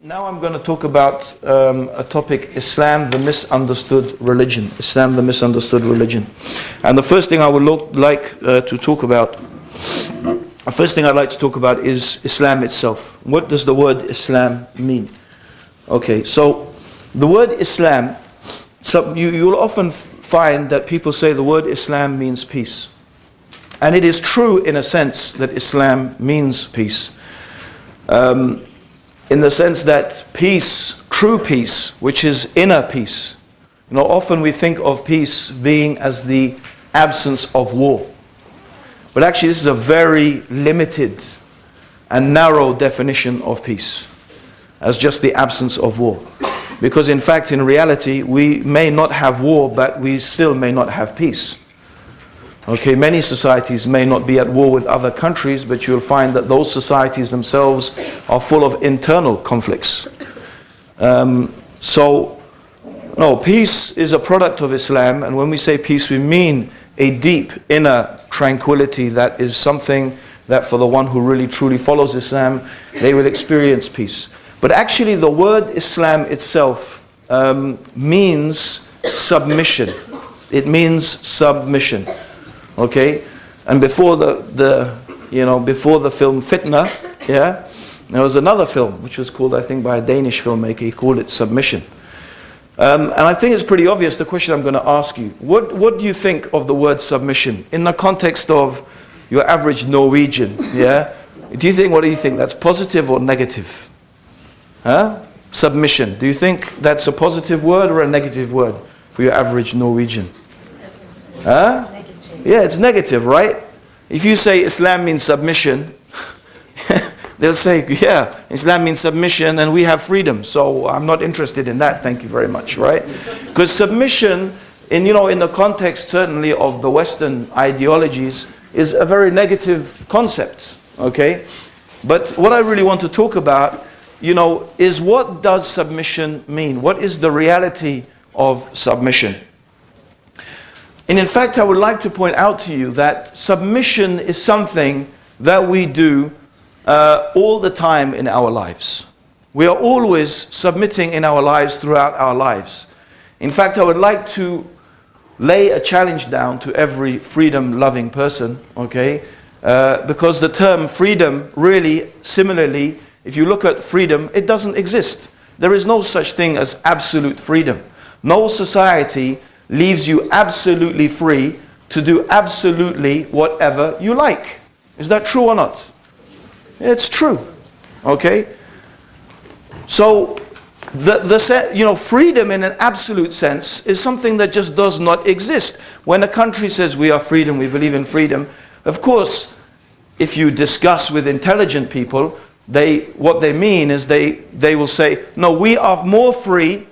Now I'm going to talk about a topic, Islam, the misunderstood religion. Islam, the misunderstood religion. And the first thing I would like to talk about, the first thing I'd like to talk about is Islam itself. What does the word Islam mean? Okay, so the word Islam, you'll often find that people say the word Islam means peace. And it is true in a sense that Islam means peace. In the sense that peace, true peace, which is inner peace. You know, often we think of peace being as the absence of war. But actually this is a very limited and narrow definition of peace, as just the absence of war. Because in fact, in reality, we may not have war, but we still may not have peace. Okay, many societies may not be at war with other countries, but you'll find that those societies themselves are full of internal conflicts. No, peace is a product of Islam, and when we say peace, we mean a deep inner tranquility that is something that for the one who really truly follows Islam, they will experience peace. But actually the word Islam itself means submission. It means submission. Okay, and before before the film Fitna, there was another film which was called, I think, by a Danish filmmaker. He called it Submission. And I think it's pretty obvious. The question I'm going to ask you: what do you think of the word submission in the context of your average Norwegian? Yeah, what do you think? That's positive or negative? Huh? Submission. Do you think that's a positive word or a negative word for your average Norwegian? Huh? Yeah, it's negative, right? If you say Islam means submission, they'll say, yeah, Islam means submission and we have freedom. So I'm not interested in that, thank you very much, right? Because submission, in the context certainly of the Western ideologies, is a very negative concept, okay? But what I really want to talk about, is what does submission mean? What is the reality of submission? And in fact, I would like to point out to you that submission is something that we do all the time in our lives. We are always submitting in our lives throughout our lives. In fact, I would like to lay a challenge down to every freedom-loving person, okay? Because the term freedom really, similarly, if you look at freedom, it doesn't exist. There is no such thing as absolute freedom. No society leaves you absolutely free to do absolutely whatever you like. Is that true or not? It's true. Okay? So, freedom in an absolute sense is something that just does not exist. When a country says we are freedom, we believe in freedom, of course, if you discuss with intelligent people, what they mean is they will say, no, we are more free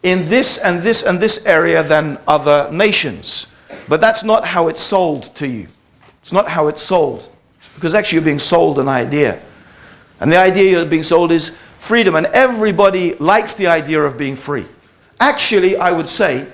in this and this and this area than other nations. But that's not how it's sold to you. It's not how it's sold. Because actually you're being sold an idea. And the idea you're being sold is freedom. And everybody likes the idea of being free. Actually, I would say,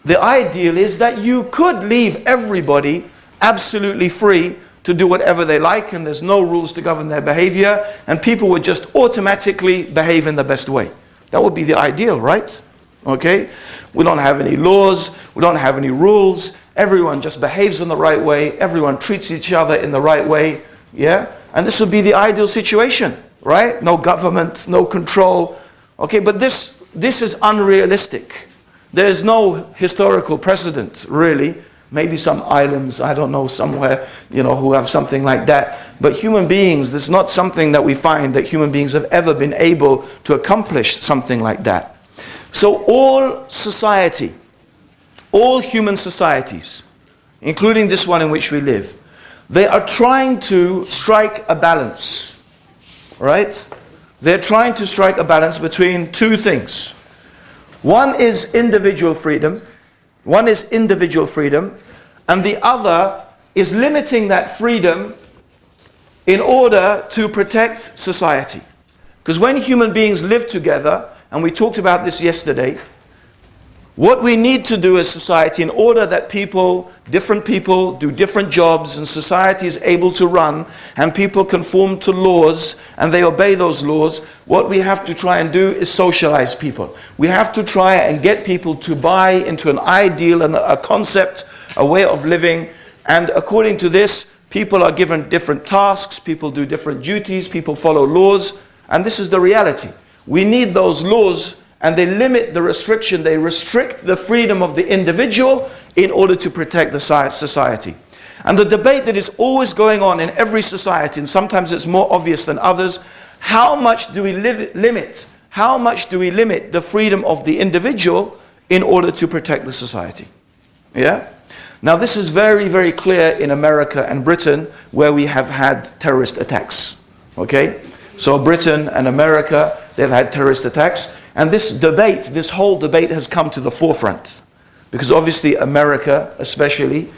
the ideal is that you could leave everybody absolutely free to do whatever they like, and there's no rules to govern their behavior, and people would just automatically behave in the best way. That would be the ideal, right? Okay? We don't have any laws, we don't have any rules, everyone just behaves in the right way, everyone treats each other in the right way, Yeah? And this would be the ideal situation, right? No government, no control. Okay, but this is unrealistic. There's no historical precedent, really. Maybe some islands, I don't know, somewhere, who have something like that. But human beings, this is not something that we find that human beings have ever been able to accomplish something like that. So all society, all human societies, including this one in which we live, they are trying to strike a balance, right? They're trying to strike a balance between two things. One is individual freedom. One is individual freedom, and the other is limiting that freedom in order to protect society. Because when human beings live together, and we talked about this yesterday, what we need to do as society in order that different people do different jobs and society is able to run and people conform to laws and they obey those laws, what we have to try and do is socialize people. We have to try and get people to buy into an ideal and a concept, a way of living, and according to this, people are given different tasks, people do different duties, people follow laws, and this is the reality. We need those laws, and they limit the restriction, they restrict the freedom of the individual in order to protect the society. And the debate that is always going on in every society, and sometimes it's more obvious than others, how much do we limit the freedom of the individual in order to protect the society? Yeah? Now this is very, very clear in America and Britain, where we have had terrorist attacks. Okay? So Britain and America, they've had terrorist attacks. And this whole debate has come to the forefront. Because obviously America, especially,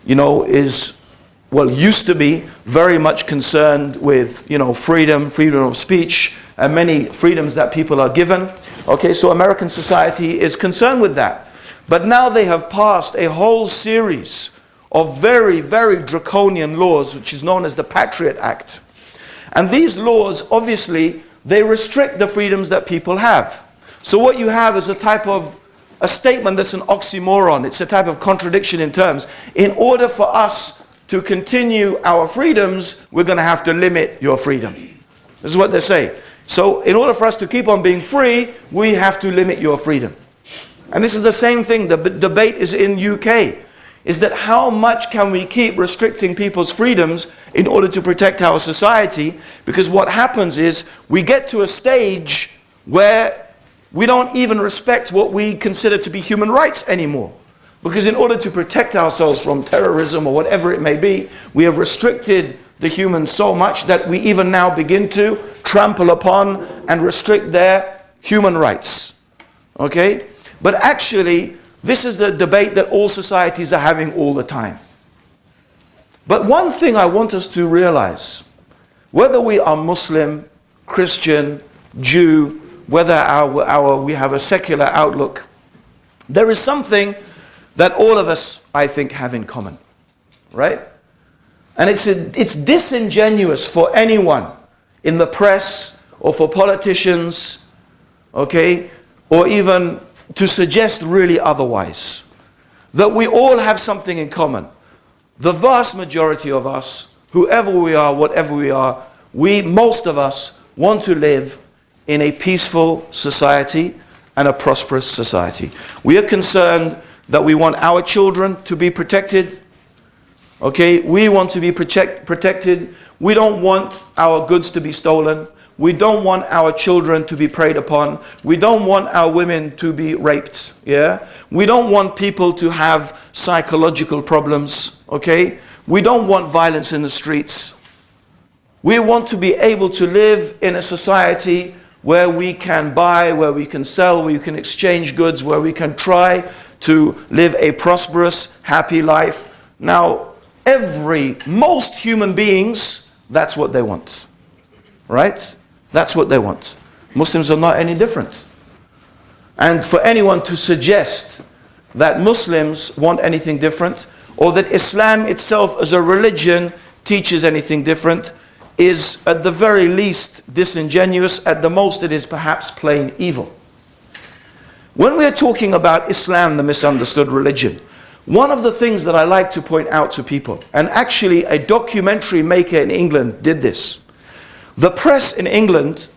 used to be very much concerned with, freedom of speech, and many freedoms that people are given. Okay, so American society is concerned with that. But now they have passed a whole series of very, very draconian laws, which is known as the Patriot Act. And these laws, obviously, they restrict the freedoms that people have. So what you have is a statement that's an oxymoron. It's a type of contradiction in terms. In order for us to continue our freedoms, we're going to have to limit your freedom. This is what they say. So in order for us to keep on being free, we have to limit your freedom. And this is the same thing. The debate is in UK. Is that how much can we keep restricting people's freedoms in order to protect our society? Because what happens is we get to a stage where we don't even respect what we consider to be human rights anymore. Because in order to protect ourselves from terrorism or whatever it may be, we have restricted the humans so much that we even now begin to trample upon and restrict their human rights. Okay? But actually, this is the debate that all societies are having all the time. But one thing I want us to realize, whether we are Muslim, Christian, Jew, whether we have a secular outlook, there is something that all of us, I think, have in common. Right? And it's disingenuous for anyone in the press or for politicians, okay, or even to suggest really otherwise, that we all have something in common. The vast majority of us, whoever we are, whatever we are, most of us want to live in a peaceful society and a prosperous society. We are concerned that we want our children to be protected. Okay, we want to be protected. We don't want our goods to be stolen. We don't want our children to be preyed upon. We don't want our women to be raped. Yeah? We don't want people to have psychological problems. Okay? We don't want violence in the streets. We want to be able to live in a society where we can buy, where we can sell, where we can exchange goods, where we can try to live a prosperous, happy life. Now, most human beings, that's what they want. Right? That's what they want. Muslims are not any different. And for anyone to suggest that Muslims want anything different, or that Islam itself as a religion teaches anything different, is at the very least disingenuous. At the most it is perhaps plain evil. When we are talking about Islam, the misunderstood religion, One of the things that I like to point out to people, and actually a documentary maker in England did this. The press in England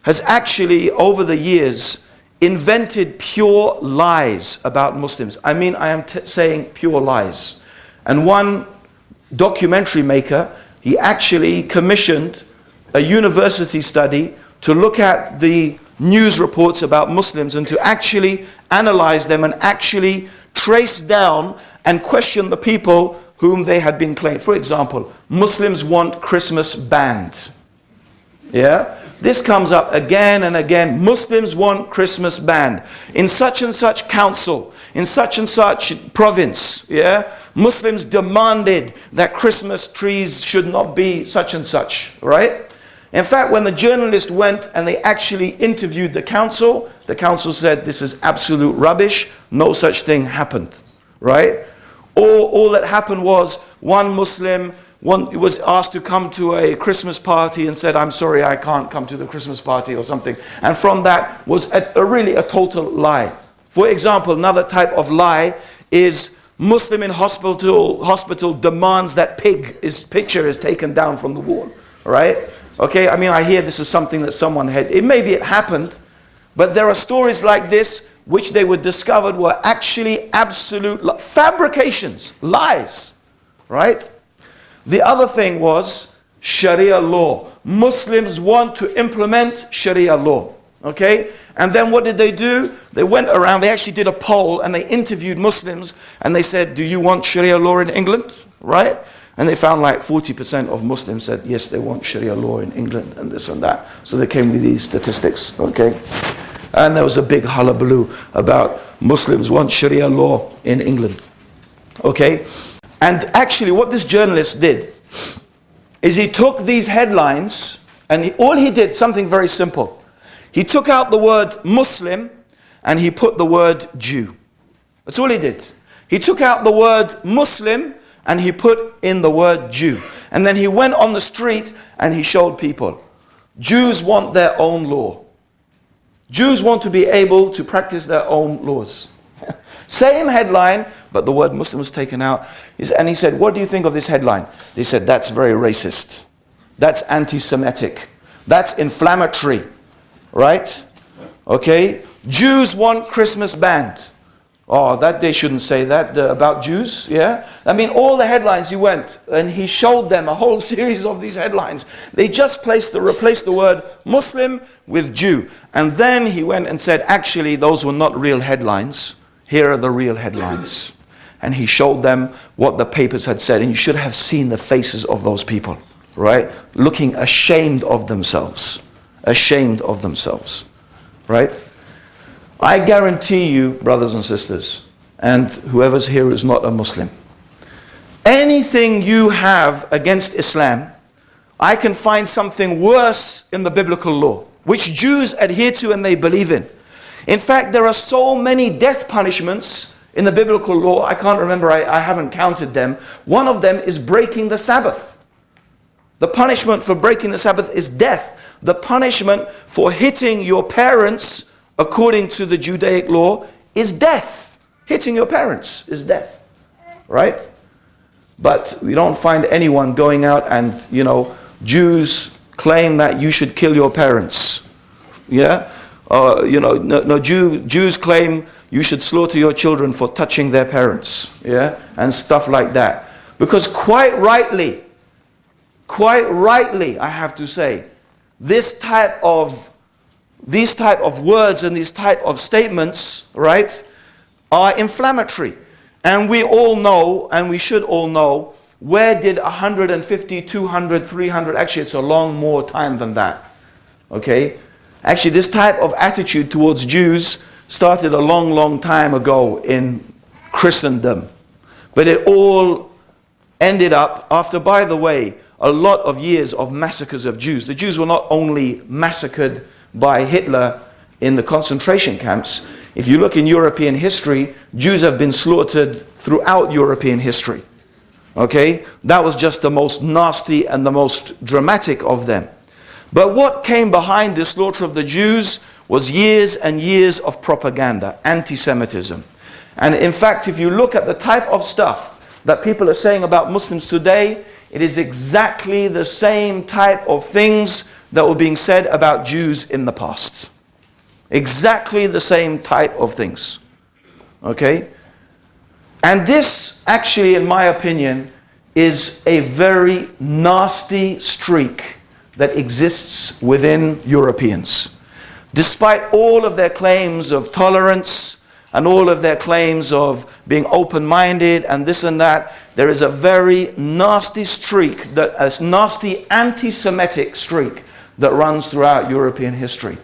has actually, over the years, invented pure lies about Muslims. I mean, I am saying pure lies. And one documentary maker, he actually commissioned a university study to look at the news reports about Muslims and to actually analyze them and actually trace down and question the people whom they had been claimed. For example, Muslims want Christmas banned. Yeah? This comes up again and again. Muslims want Christmas banned. In such and such council, in such and such province, yeah? Muslims demanded that Christmas trees should not be such and such, right? In fact, when the journalist went and they actually interviewed the council said this is absolute rubbish, no such thing happened, right? All that happened was one Muslim was asked to come to a Christmas party and said, I'm sorry, I can't come to the Christmas party or something. And from that was really a total lie. For example, another type of lie is Muslim in hospital demands that picture is taken down from the wall, right? Okay, I mean, I hear this is something that someone had, maybe it happened, but there are stories like this which they were discovered were actually absolute fabrications, lies, right? The other thing was Sharia law. Muslims want to implement Sharia law, okay? And then what did they do? They went around, they actually did a poll and they interviewed Muslims and they said, do you want Sharia law in England, right? And they found like 40% of Muslims said, yes, they want Sharia law in England and this and that. So they came with these statistics, okay? And there was a big hullabaloo about Muslims want Sharia law in England, okay? And actually what this journalist did is he took these headlines and all he did, something very simple. He took out the word Muslim and he put the word Jew. That's all he did. He took out the word Muslim and he put in the word Jew. And then he went on the street and he showed people, Jews want their own law. Jews want to be able to practice their own laws. Same headline, but the word Muslim was taken out. And he said, what do you think of this headline? They said, that's very racist. That's anti-Semitic. That's inflammatory. Right? Okay? Jews want Christmas banned. Oh, that they shouldn't say that about Jews, yeah? I mean, all the headlines he went and he showed them a whole series of these headlines. They just replaced the word Muslim with Jew. And then he went and said, actually, those were not real headlines. Here are the real headlines. And he showed them what the papers had said. And you should have seen the faces of those people, right? Looking ashamed of themselves. Ashamed of themselves, right? I guarantee you, brothers and sisters, and whoever's here is not a Muslim, anything you have against Islam, I can find something worse in the biblical law, which Jews adhere to and they believe in. In fact, there are so many death punishments in the biblical law, I can't remember, I haven't counted them. One of them is breaking the Sabbath. The punishment for breaking the Sabbath is death. The punishment for hitting your parents, according to the Judaic law, is death. Hitting your parents is death, right? But we don't find anyone going out and, Jews claim that you should kill your parents, yeah? Jews claim you should slaughter your children for touching their parents, yeah? And stuff like that. Because quite rightly, I have to say, these type of words and these type of statements, right, are inflammatory. And we all know, and we should all know, where did 150, 200, 300, actually it's a long more time than that, okay? Actually, this type of attitude towards Jews started a long, long time ago in Christendom. But it all ended up after, by the way, a lot of years of massacres of Jews. The Jews were not only massacred by Hitler in the concentration camps. If you look in European history, Jews have been slaughtered throughout European history. Okay? That was just the most nasty and the most dramatic of them. But what came behind the slaughter of the Jews was years and years of propaganda, anti-Semitism. And in fact, if you look at the type of stuff that people are saying about Muslims today, it is exactly the same type of things that were being said about Jews in the past. Exactly the same type of things. Okay? And this, actually, in my opinion, is a very nasty streak that exists within Europeans. Despite all of their claims of tolerance and all of their claims of being open-minded and this and that, there is a very nasty streak, a nasty anti-Semitic streak that runs throughout European history.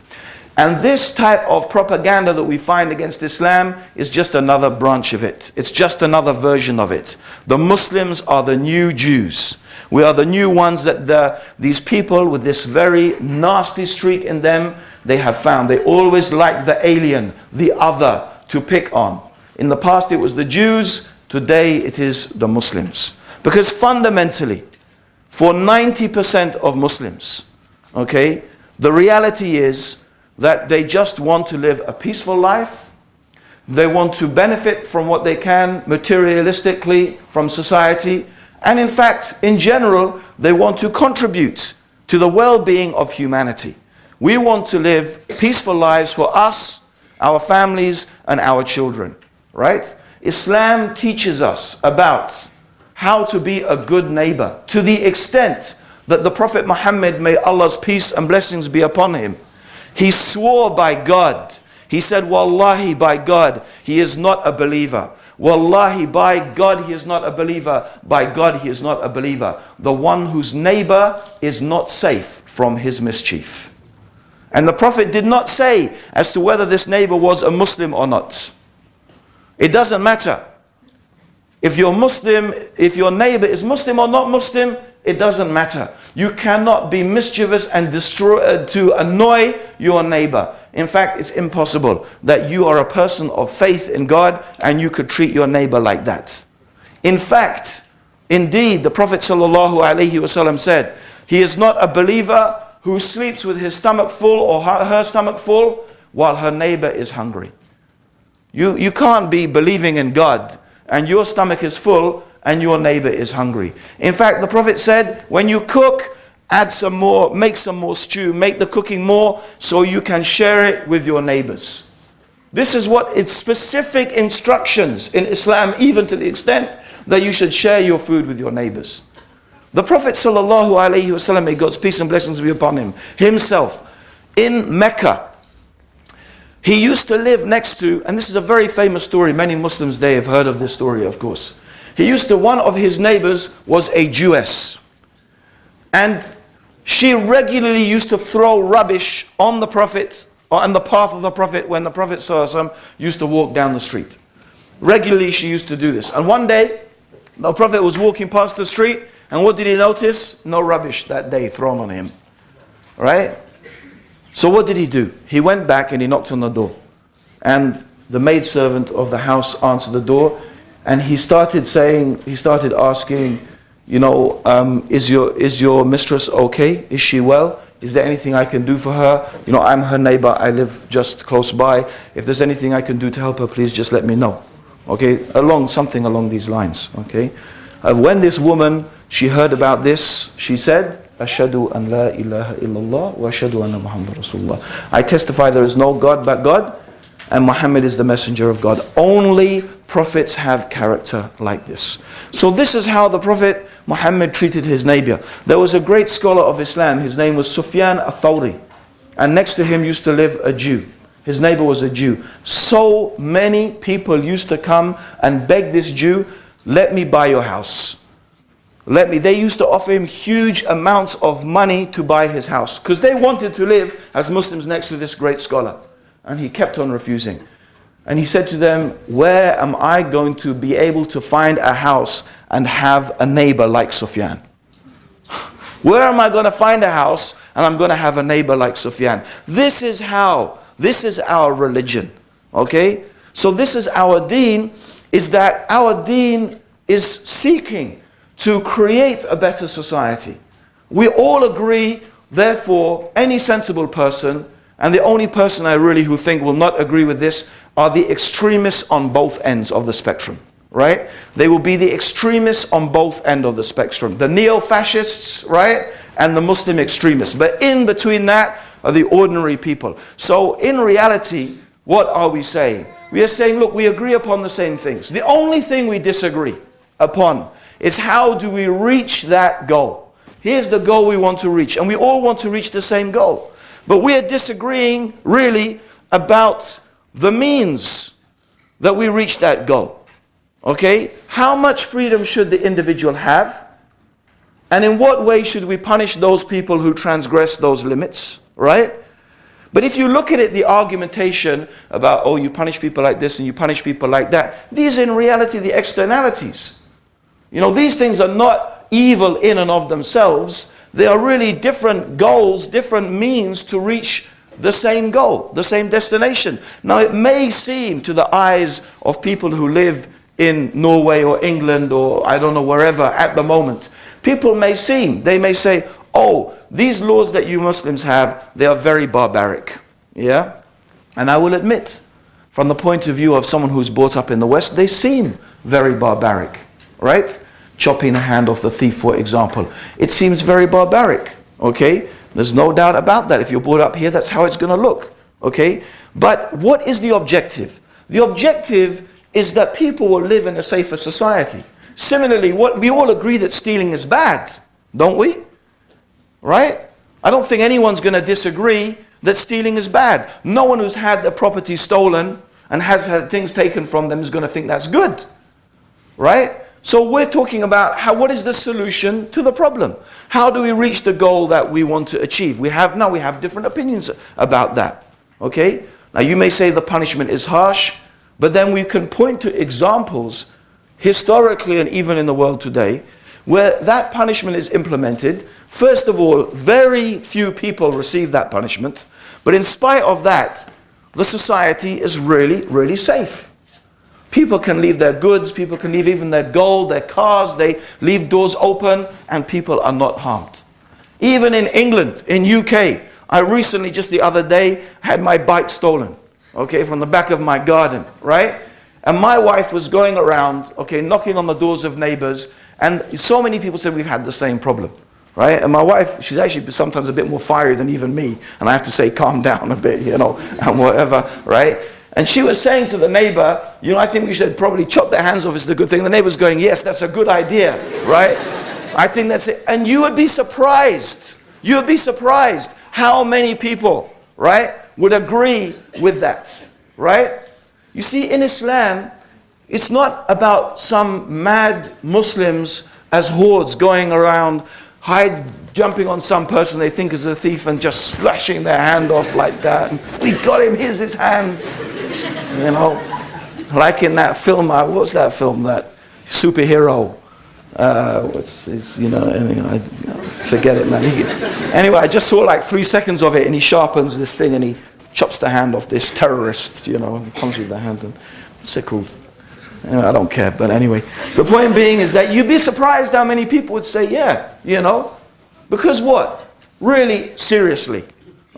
And this type of propaganda that we find against Islam is just another branch of it. It's just another version of it. The Muslims are the new Jews. We are the new ones that these people with this very nasty streak in them, they have found. They always like the alien, the other, to pick on. In the past it was the Jews, today it is the Muslims. Because fundamentally, for 90% of Muslims, okay, the reality is that they just want to live a peaceful life. They want to benefit from what they can materialistically from society. And in fact, in general, they want to contribute to the well-being of humanity. We want to live peaceful lives for us, our families, and our children. Right? Islam teaches us about how to be a good neighbor, to the extent that the Prophet Muhammad, may Allah's peace and blessings be upon him, he swore by God. He said, Wallahi, by God, he is not a believer. Wallahi, by God, he is not a believer. By God, he is not a believer. The one whose neighbor is not safe from his mischief. And the Prophet did not say as to whether this neighbor was a Muslim or not. It doesn't matter. If you're Muslim, if your neighbor is Muslim or not Muslim, it doesn't matter. You cannot be mischievous and to annoy your neighbor. In fact, it's impossible that you are a person of faith in God and you could treat your neighbor like that. In fact, indeed, the Prophet ﷺ said, he is not a believer who sleeps with his stomach full or her stomach full while her neighbor is hungry. You can't be believing in God and your stomach is full and your neighbor is hungry. In fact, the Prophet said, when you cook, add some more, make some more stew, make the cooking more so you can share it with your neighbors. This is what it's specific instructions in Islam, even to the extent that you should share your food with your neighbors. The Prophet ﷺ, may God's peace and blessings be upon him, himself, in Mecca, he used to live next to, and this is a very famous story, many Muslims today have heard of this story, of course. One of his neighbors was a Jewess. And she regularly used to throw rubbish on the Prophet, or on the path of the Prophet, when the Prophet ﷺ used to walk down the street. Regularly she used to do this. And one day, the Prophet was walking past the street, and what did he notice? No rubbish that day thrown on him. Right? So what did he do? He went back and he knocked on the door. And the maidservant of the house answered the door. And he started asking, you know, is your mistress okay? Is she well? Is there anything I can do for her? You know, I'm her neighbor. I live just close by. If there's anything I can do to help her, please just let me know. Okay? Something along these lines. Okay? When this woman, she heard about this, she said, Ashhadu an la ilaha illallah wa ashhadu anna Muhammad Rasulullah. I testify there is no God but God, and Muhammad is the messenger of God. Only prophets have character like this. So this is how the Prophet Muhammad treated his neighbor. There was a great scholar of Islam, his name was Sufyan al-Thawri, and next to him used to live a Jew. His neighbor was a Jew. So many people used to come and beg this Jew, let me buy your house. They used to offer him huge amounts of money to buy his house, because they wanted to live as Muslims next to this great scholar. And he kept on refusing. And he said to them, where am I going to be able to find a house and have a neighbor like Sufyan? Where am I going to find a house and I'm going to have a neighbor like Sufyan? This is our religion. Okay? So this is our deen, is that our deen is seeking to create a better society. We all agree, therefore, any sensible person, and the only person I really who think will not agree with this are the extremists on both ends of the spectrum, right? They will be the extremists on both ends of the spectrum. The neo-fascists, right? And the Muslim extremists. But in between that are the ordinary people. So in reality, what are we saying? We are saying, look, we agree upon the same things. The only thing we disagree upon is how do we reach that goal. Here's the goal we want to reach. And we all want to reach the same goal. But we are disagreeing really about the means that we reach that goal. Okay? How much freedom should the individual have? And in what way should we punish those people who transgress those limits? Right? But if you look at it, the argumentation about, oh, you punish people like this and you punish people like that, these are in reality the externalities. You know, these things are not evil in and of themselves. They are really different goals, different means to reach the same goal, the same destination. Now, it may seem to the eyes of people who live in Norway or England or I don't know wherever at the moment, people may say, oh, these laws that you Muslims have, they are very barbaric. Yeah? And I will admit, from the point of view of someone who's brought up in the West, they seem very barbaric. Right? Chopping the hand off the thief, for example. It seems very barbaric. Okay? There's no doubt about that. If you're brought up here, that's how it's going to look. Okay? But what is the objective? The objective is that people will live in a safer society. Similarly, we all agree that stealing is bad, don't we? Right? I don't think anyone's going to disagree that stealing is bad. No one who's had their property stolen and has had things taken from them is going to think that's good. Right? So we're talking about what is the solution to the problem? How do we reach the goal that we want to achieve? We have different opinions about that. Okay? Now you may say the punishment is harsh, but then we can point to examples historically and even in the world today where that punishment is implemented. First of all, very few people receive that punishment, but in spite of that, the society is really, really safe. People can leave their goods, people can leave even their gold, their cars, they leave doors open and people are not harmed. Even in England, in UK, I recently, just the other day, had my bike stolen, okay, from the back of my garden, right? And my wife was going around, okay, knocking on the doors of neighbors, and so many people said we've had the same problem, right? And my wife, she's actually sometimes a bit more fiery than even me, and I have to say, calm down a bit, you know, and whatever, right? And she was saying to the neighbor, you know, I think we should probably chop their hands off, it's a good thing. The neighbor's going, yes, that's a good idea, right? I think that's it. And you would be surprised how many people, right, would agree with that, right? You see, in Islam, it's not about some mad Muslims as hordes going around, jumping on some person they think is a thief and just slashing their hand off like that. And, we got him, here's his hand. You know, like in that film, what's that film, that superhero? I forget it, man. Anyway, I just saw like 3 seconds of it, and he sharpens this thing and he chops the hand off this terrorist, you know, comes with the hand. And, what's it called? Anyway, I don't care, but anyway. The point being is that you'd be surprised how many people would say, yeah, you know. Because what? Really, seriously.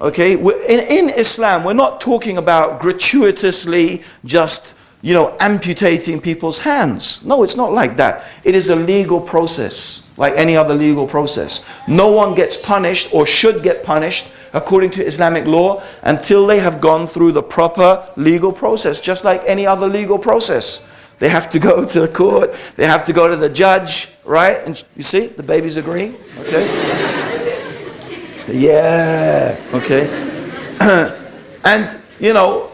Okay, in Islam, we're not talking about gratuitously just, you know, amputating people's hands. No, it's not like that. It is a legal process, like any other legal process. No one gets punished or should get punished according to Islamic law until they have gone through the proper legal process, just like any other legal process. They have to go to the court, they have to go to the judge, right? And you see, the baby's agreeing, okay? Yeah, okay. And, you know,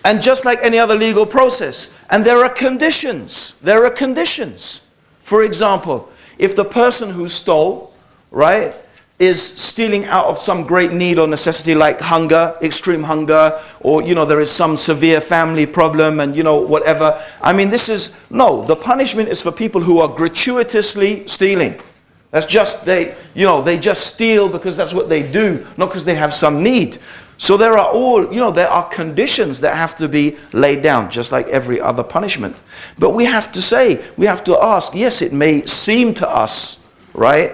and just like any other legal process. And there are conditions. There are conditions. For example, if the person who stole, right, is stealing out of some great need or necessity like hunger, extreme hunger, or, you know, there is some severe family problem and, you know, whatever. I mean, the punishment is for people who are gratuitously stealing. That's just, they just steal because that's what they do, not because they have some need. So there are conditions that have to be laid down, just like every other punishment. But we have to ask, yes, it may seem to us, right,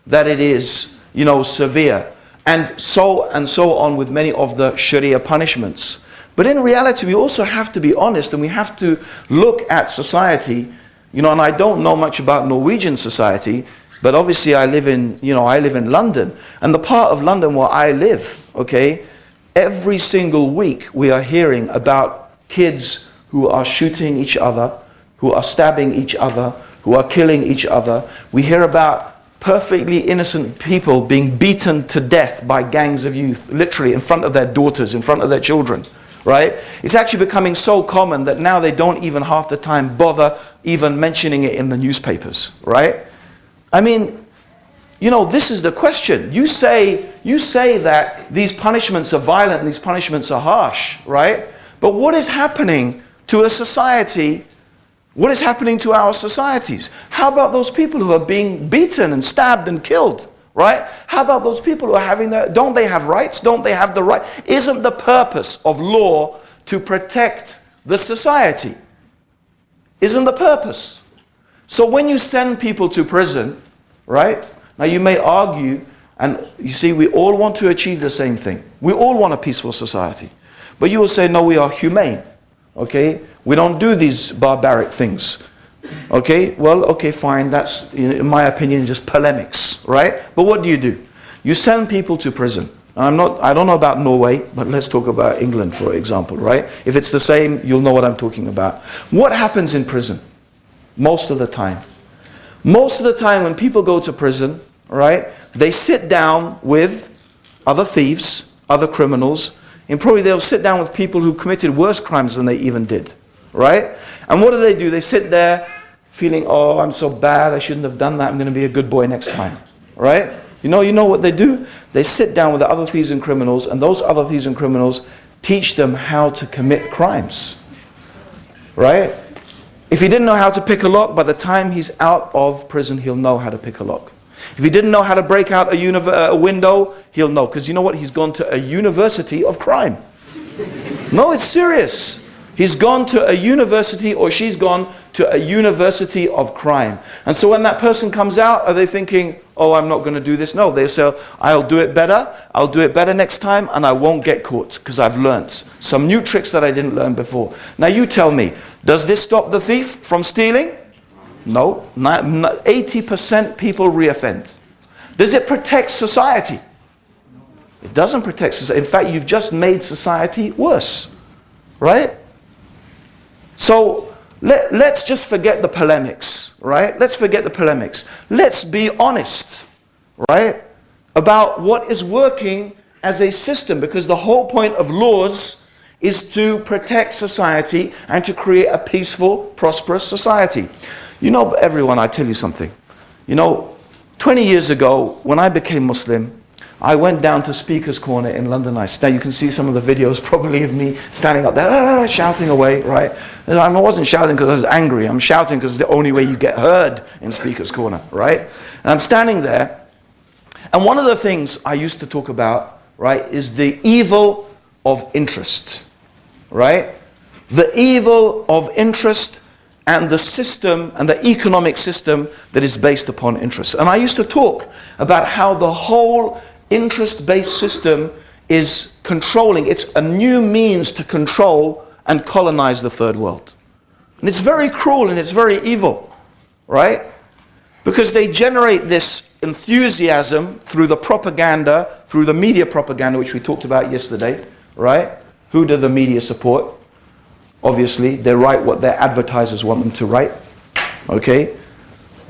that it is, you know, severe. And so on with many of the Sharia punishments. But in reality, we also have to be honest, and we have to look at society. You know, and I don't know much about Norwegian society, but obviously I live in, I live in London. And the part of London where I live, okay, every single week we are hearing about kids who are shooting each other, who are stabbing each other, who are killing each other. We hear about perfectly innocent people being beaten to death by gangs of youth, literally in front of their daughters, in front of their children, right? It's actually becoming so common that now they don't even half the time bother even mentioning it in the newspapers, right? I mean, this is the question. You say that these punishments are violent and these punishments are harsh, right? But what is happening to a society? What is happening to our societies? How about those people who are being beaten and stabbed and killed, right? How about those people who are having don't they have rights? Don't they have the right? Isn't the purpose of law to protect the society? Isn't the purpose? So when you send people to prison, right? Now you may argue, and you see, we all want to achieve the same thing. We all want a peaceful society. But you will say, no, we are humane, okay? We don't do these barbaric things. Okay, well, okay, fine. That's, in my opinion, just polemics, right? But what do? You send people to prison. I don't know about Norway, but let's talk about England, for example, right? If it's the same, you'll know what I'm talking about. What happens in prison? Most of the time. Most of the time when people go to prison, right, they sit down with other thieves, other criminals, and probably they'll sit down with people who committed worse crimes than they even did, right? And what do? They sit there feeling, oh, I'm so bad, I shouldn't have done that, I'm going to be a good boy next time, right? You know what they do? They sit down with the other thieves and criminals, and those other thieves and criminals teach them how to commit crimes, right? If he didn't know how to pick a lock, by the time he's out of prison, he'll know how to pick a lock. If he didn't know how to break out a window, he'll know. Because you know what? He's gone to a university of crime. No, it's serious. He's gone to a university, or she's gone to a university of crime. And so when that person comes out, are they thinking, oh, I'm not going to do this? No, they say, I'll do it better. I'll do it better next time, and I won't get caught because I've learned some new tricks that I didn't learn before. Now you tell me, does this stop the thief from stealing? No. 80% people reoffend. Does it protect society? It doesn't protect society. In fact, you've just made society worse. Right? So let's just forget the polemics. Right? Let's forget the polemics. Let's be honest. Right? About what is working as a system. Because the whole point of laws is to protect society and to create a peaceful, prosperous society. You know, everyone, I tell you something. 20 years ago, when I became Muslim, I went down to Speaker's Corner in London. Now you can see some of the videos probably of me standing up there, shouting away, right? And I wasn't shouting because I was angry. I'm shouting because it's the only way you get heard in Speaker's Corner, right? And I'm standing there. And one of the things I used to talk about, right, is the evil of interest, right? The evil of interest and the system and the economic system that is based upon interest. And I used to talk about how the whole interest-based system is controlling. It's a new means to control and colonize the third world. And it's very cruel and it's very evil, right? Because they generate this enthusiasm through the propaganda, through the media propaganda, which we talked about yesterday, right? Who do the media support? Obviously, they write what their advertisers want them to write. Okay,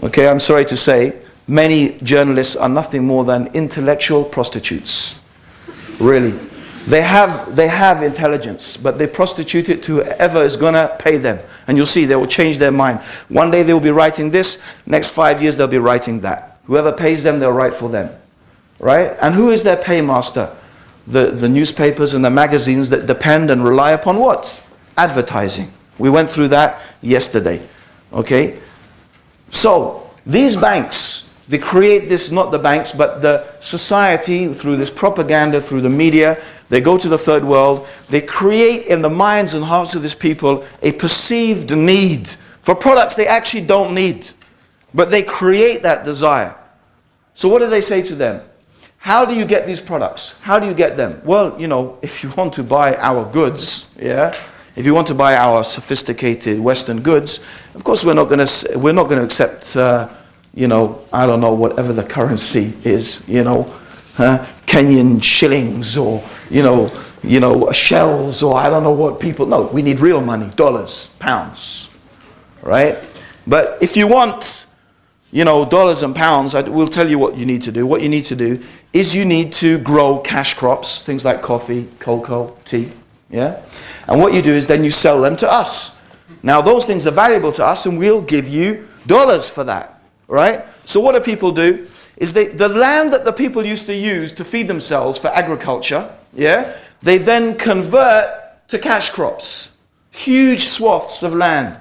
I'm sorry to say, many journalists are nothing more than intellectual prostitutes. Really. They have intelligence, but they prostitute it to whoever is going to pay them. And you'll see, they will change their mind. One day they will be writing this, next 5 years they'll be writing that. Whoever pays them, they'll write for them. Right? And who is their paymaster? The newspapers and the magazines that depend and rely upon what? Advertising. We went through that yesterday. Okay? So, these banks, they create this, not the banks, but the society, through this propaganda, through the media, they go to the third world, they create in the minds and hearts of these people a perceived need for products they actually don't need. But they create that desire. So what do they say to them? how do you get these products? How do you get them? Well, you know, if you want to buy our goods, yeah, if you want to buy our sophisticated Western goods, of course we're not going to accept, you know, I don't know, whatever the currency is, you know, Kenyan shillings or, you know, shells or I don't know what people. No, we need real money, dollars, pounds, right? But if you want, you know, dollars and pounds, we'll tell you what you need to do. What you need to do is you need to grow cash crops, things like coffee, cocoa, tea, yeah? And what you do is then you sell them to us. Now those things are valuable to us and we'll give you dollars for that, right? So what do people do? Is the land that the people used to use to feed themselves for agriculture, yeah? They then convert to cash crops. Huge swaths of land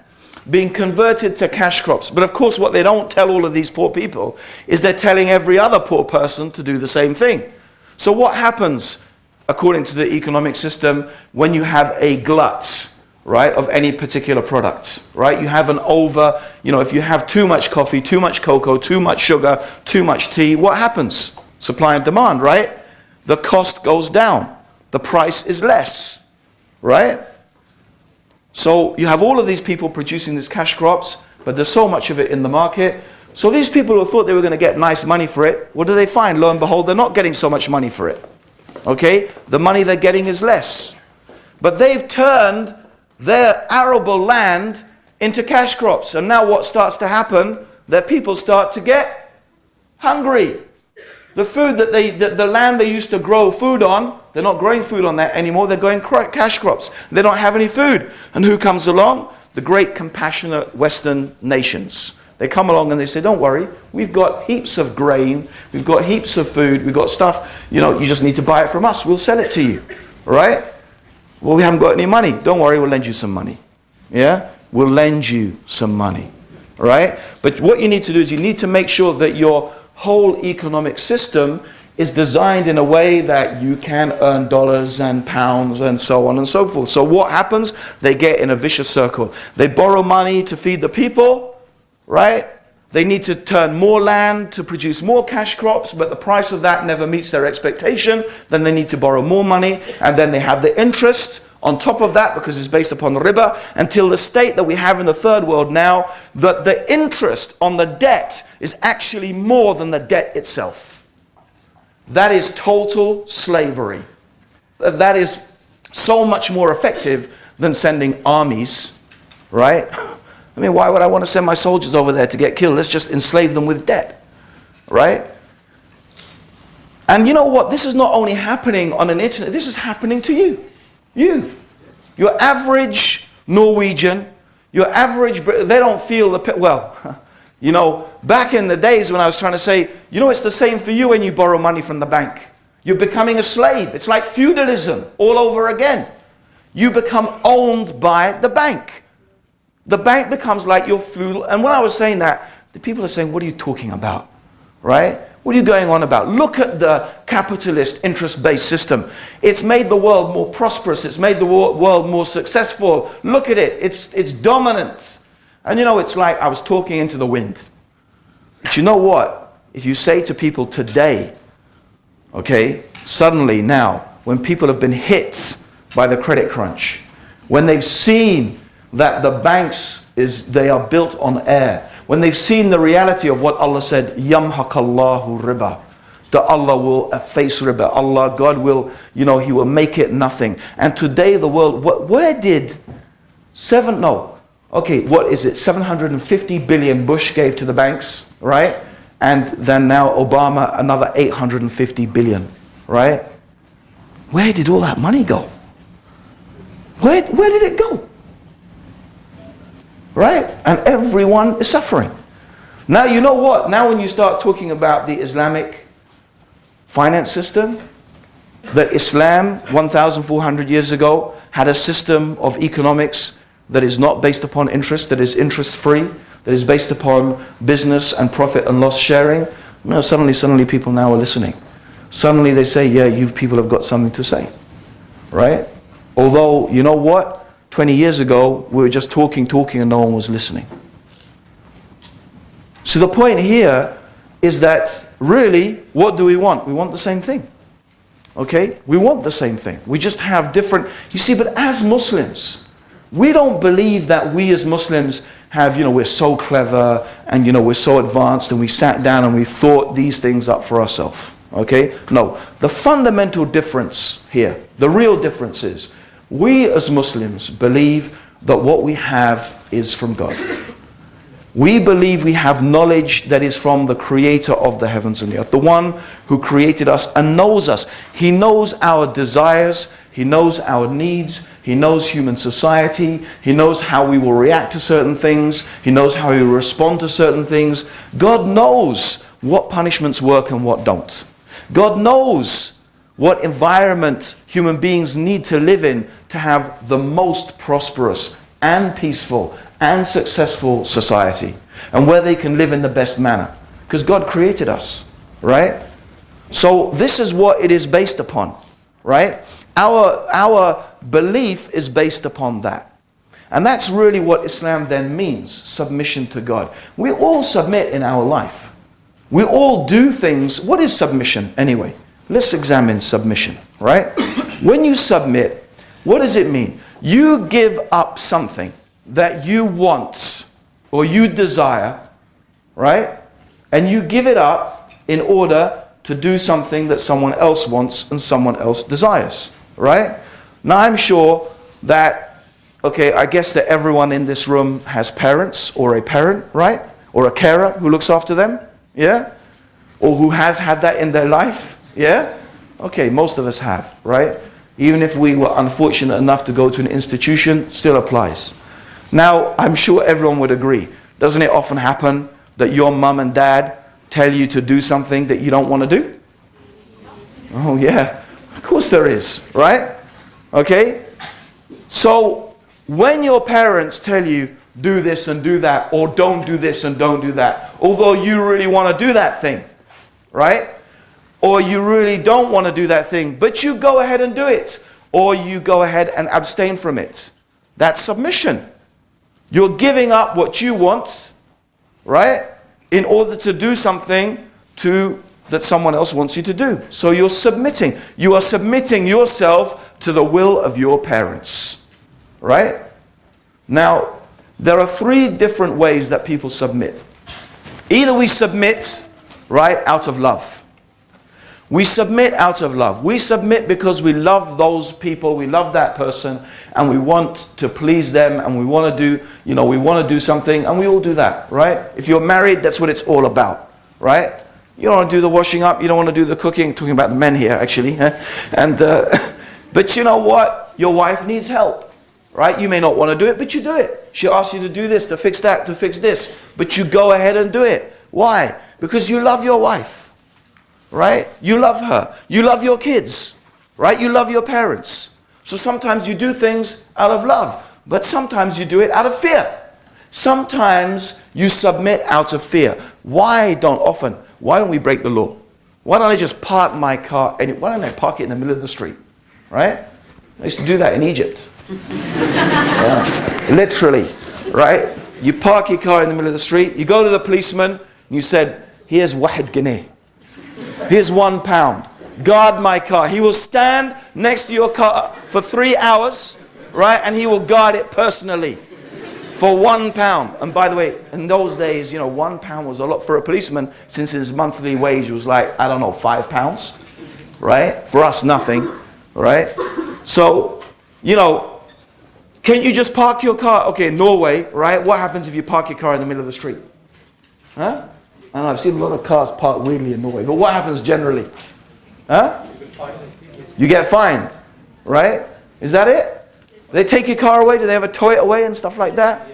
being converted to cash crops. But of course what they don't tell all of these poor people is they're telling every other poor person to do the same thing. So what happens according to the economic system when you have a glut, right, of any particular product, right? You have an over, you know, if you have too much coffee, too much cocoa, too much sugar, too much tea, what happens? Supply and demand, right? The cost goes down. The price is less, right? So you have all of these people producing these cash crops, but there's so much of it in the market. So these people who thought they were going to get nice money for it, what do they find? Lo and behold, they're not getting so much money for it. Okay? The money they're getting is less. But they've turned their arable land into cash crops. And now what starts to happen? That people start to get hungry. The food that the land they used to grow food on, they're not growing food on that anymore. They're growing cash crops. They don't have any food. And who comes along? The great compassionate Western nations. They come along and they say, don't worry, we've got heaps of grain, we've got heaps of food, we've got stuff, you know, you just need to buy it from us. We'll sell it to you. Right? Well, we haven't got any money. Don't worry, we'll lend you some money. Yeah? We'll lend you some money. Right? But what you need to do is you need to make sure that your whole economic system is designed in a way that you can earn dollars and pounds and so on and so forth. So what happens? They get in a vicious circle. They borrow money to feed the people, right? They need to turn more land to produce more cash crops, but the price of that never meets their expectation. Then they need to borrow more money, and then they have the interest on top of that because it's based upon riba, until the state that we have in the third world now, that the interest on the debt is actually more than the debt itself. That is total slavery. That is so much more effective than sending armies, right? I mean, why would I want to send my soldiers over there to get killed? Let's just enslave them with debt, right? And you know what? This is not only happening on an internet, this is happening to you. Your average Norwegian, your average, they don't feel the, well, you know, back in the days when I was trying to say, you know, it's the same for you when you borrow money from the bank. You're becoming a slave. It's like feudalism all over again. You become owned by the bank. The bank becomes like your feudal, and when I was saying that, the people are saying, what are you talking about, right? What are you going on about? Look at the capitalist interest-based system. It's made the world more prosperous. It's made the world more successful. Look at it. It's dominant. And you know, it's like I was talking into the wind. But you know what? If you say to people today, okay, suddenly now, when people have been hit by the credit crunch, when they've seen that the banks, they are built on air, when they've seen the reality of what Allah said, Yamhaqallahu riba, that Allah will efface riba, Allah, God will, you know, He will make it nothing. And today the world, what did what is it, 750 billion Bush gave to the banks, right? And then now Obama, another 850 billion, right? Where did all that money go? Where did it go? Right? And everyone is suffering. Now you know what? Now when you start talking about the Islamic finance system, that Islam 1,400 years ago had a system of economics that is not based upon interest, that is interest-free, that is based upon business and profit and loss sharing. No, suddenly people now are listening. Suddenly they say, yeah, you people have got something to say. Right? Although, you know what? 20 years ago, we were just talking, and no one was listening. So the point here is that really, what do we want? We want the same thing. Okay? We want the same thing. We just have different, you see, but as Muslims, we don't believe that we as Muslims have, we're so clever and, we're so advanced and we sat down and we thought these things up for ourselves. Okay? No. The fundamental difference here, the real difference is, we as Muslims believe that what we have is from God. We believe we have knowledge that is from the creator of the heavens and the earth, the one who created us and knows us. He knows our desires, he knows our needs, he knows human society, he knows how we will react to certain things, he knows how we will respond to certain things. God knows what punishments work and what don't. God knows what environment human beings need to live in to have the most prosperous and peaceful and successful society, and where they can live in the best manner, because God created us, right? So this is what it is based upon, right? Our belief is based upon that, and that's really what Islam then means: submission to God. We all submit in our life. We all do things. What is submission anyway? Let's examine submission, right? When you submit, what does it mean? You give up something that you want or you desire, right? And you give it up in order to do something that someone else wants and someone else desires, right? Now I'm sure that, okay, I guess that everyone in this room has parents or a parent, right? Or a carer who looks after them, yeah? Or who has had that in their life, yeah? Okay, most of us have, right? Even if we were unfortunate enough to go to an institution, still applies. Now, I'm sure everyone would agree. Doesn't it often happen that your mum and dad tell you to do something that you don't want to do? Oh yeah, of course there is, right? Okay? So, when your parents tell you, do this and do that, or don't do this and don't do that, although you really want to do that thing, right? Or you really don't want to do that thing, but you go ahead and do it, or you go ahead and abstain from it. That's submission. You're giving up what you want, right, in order to do something that someone else wants you to do. So you're submitting. You are submitting yourself to the will of your parents, right? Now, there are three different ways that people submit. Either we submit, right, out of love. We submit out of love. We submit because we love those people, we love that person, and we want to please them, and we want to do, we want to do something, and we all do that, right? If you're married, that's what it's all about, right? You don't want to do the washing up, you don't want to do the cooking, talking about the men here, actually. But you know what? Your wife needs help, right? You may not want to do it, but you do it. She asks you to do this, to fix that, to fix this, but you go ahead and do it. Why? Because you love your wife. Right? You love her. You love your kids. Right? You love your parents. So sometimes you do things out of love, but sometimes you do it out of fear. Sometimes you submit out of fear. Why don't we break the law? Why don't I just park my car? Why don't I park it in the middle of the street? Right? I used to do that in Egypt. Literally. Right? You park your car in the middle of the street. You go to the policeman. And you said, here's wahid guinea. Here's £1. Guard my car. He will stand next to your car for 3 hours, right? And he will guard it personally for £1. And by the way, in those days, £1 was a lot for a policeman, since his monthly wage was like, I don't know, £5, right? For us, nothing, right? So, can you just park your car? Okay, Norway, right? What happens if you park your car in the middle of the street? Huh? I know, I've seen a lot of cars parked weirdly in Norway, but what happens generally? Huh? You get fined, right? Is that it? They take your car away? Do they have a tow it away and stuff like that?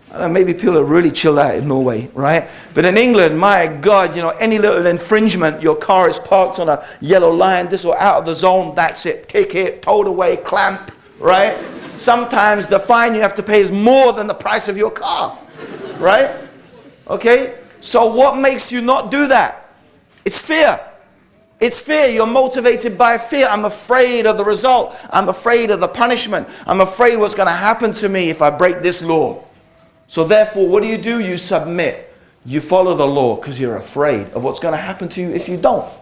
I don't know, maybe people are really chilled out in Norway, right? But in England, my God, any little infringement, your car is parked on a yellow line, this or out of the zone, that's it. Kick it, towed away, clamp, right? Sometimes the fine you have to pay is more than the price of your car, right? Okay? So what makes you not do that? It's fear. It's fear. You're motivated by fear. I'm afraid of the result. I'm afraid of the punishment. I'm afraid what's going to happen to me if I break this law. So therefore, what do? You submit. You follow the law because you're afraid of what's going to happen to you if you don't.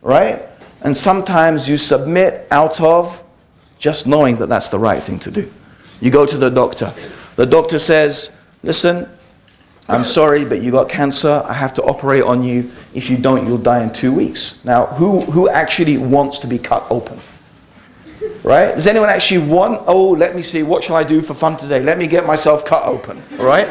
Right? And sometimes you submit out of just knowing that that's the right thing to do. You go to the doctor. The doctor says, listen, I'm sorry, but you got cancer. I have to operate on you. If you don't, you'll die in 2 weeks. Now, who actually wants to be cut open? Right? Does anyone actually want, oh, let me see, what shall I do for fun today? Let me get myself cut open. All right?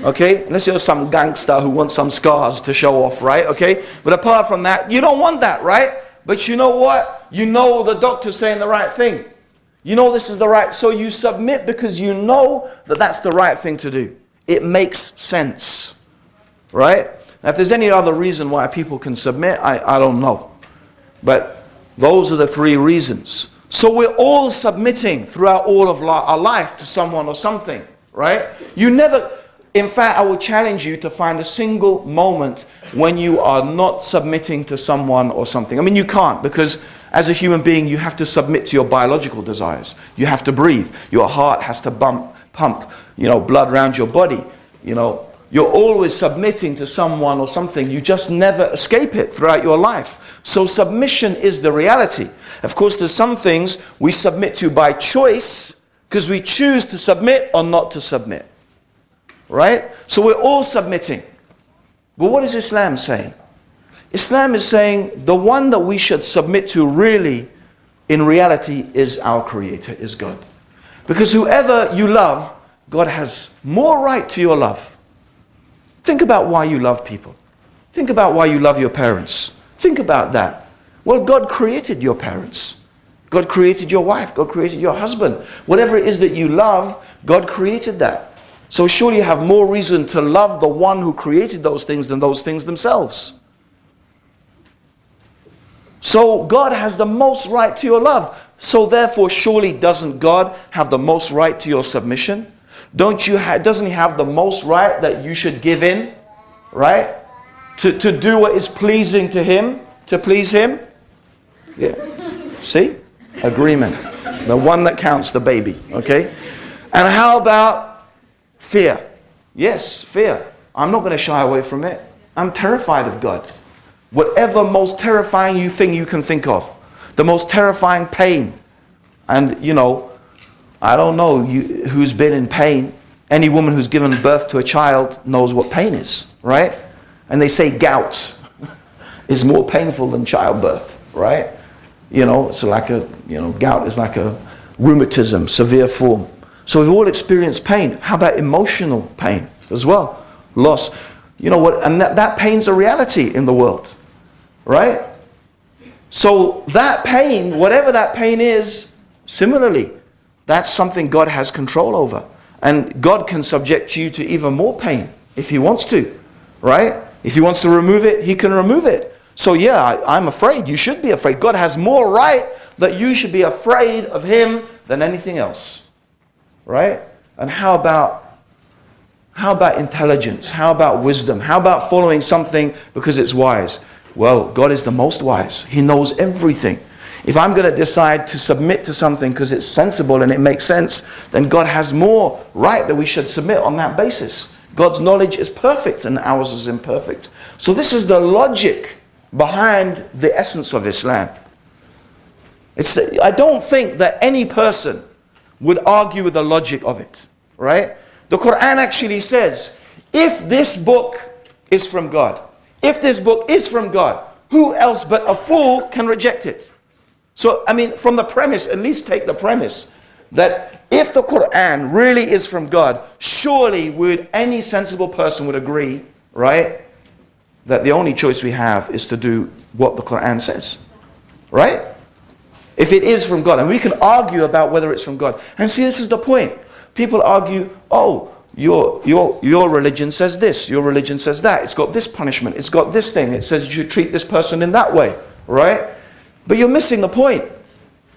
Okay? Unless you're some gangster who wants some scars to show off, right? Okay? But apart from that, you don't want that, right? But you know what? You know the doctor's saying the right thing. You know this is the right, so you submit because you know that that's the right thing to do. It makes sense, right? Now, if there's any other reason why people can submit, I don't know. But those are the 3 reasons. So we're all submitting throughout all of our life to someone or something, right? You never, in fact, I will challenge you to find a single moment when you are not submitting to someone or something. I mean, you can't, because as a human being, you have to submit to your biological desires. You have to breathe. Your heart has to pump, blood around your body. You're always submitting to someone or something. You just never escape it throughout your life. So submission is the reality. Of course, there's some things we submit to by choice because we choose to submit or not to submit. Right? So we're all submitting. But what is Islam saying? Islam is saying the one that we should submit to really, in reality, is our Creator, is God. Because whoever you love, God has more right to your love. Think about why you love people. Think about why you love your parents. Think about that. Well, God created your parents. God created your wife. God created your husband. Whatever it is that you love, God created that. So surely you have more reason to love the one who created those things than those things themselves. So God has the most right to your love. So therefore, surely doesn't God have the most right to your submission? Doesn't he have the most right that you should give in? Right? To do what is pleasing to him? To please him? Yeah. See? Agreement. The one that counts, the baby. Okay? And how about fear? Yes, fear. I'm not going to shy away from it. I'm terrified of God. Whatever most terrifying thing you can think of. The most terrifying pain. And, I don't know who's been in pain. Any woman who's given birth to a child knows what pain is, right? And they say gout is more painful than childbirth, right? It's like gout is like a rheumatism, severe form. So we've all experienced pain. How about emotional pain as well? Loss. You know what? And that pain's a reality in the world, right? So that pain, whatever that pain is, similarly, that's something God has control over. And God can subject you to even more pain if he wants to, right? If he wants to remove it, he can remove it. So yeah, I'm afraid. You should be afraid. God has more right that you should be afraid of him than anything else, right? And how about intelligence? How about wisdom? How about following something because it's wise? Well, God is the most wise. He knows everything. If I'm going to decide to submit to something because it's sensible and it makes sense, then God has more right that we should submit on that basis. God's knowledge is perfect and ours is imperfect. So this is the logic behind the essence of Islam. I don't think that any person would argue with the logic of it, right? The Quran actually says, if this book is from God, if this book is from God, who else but a fool can reject it? So, from the premise, at least take the premise that if the Quran really is from God, surely any sensible person would agree, right, that the only choice we have is to do what the Quran says, right? If it is from God, and we can argue about whether it's from God. And see, this is the point. People argue, oh, your religion says this, your religion says that. It's got this punishment, it's got this thing. It says you should treat this person in that way, right? But you're missing the point.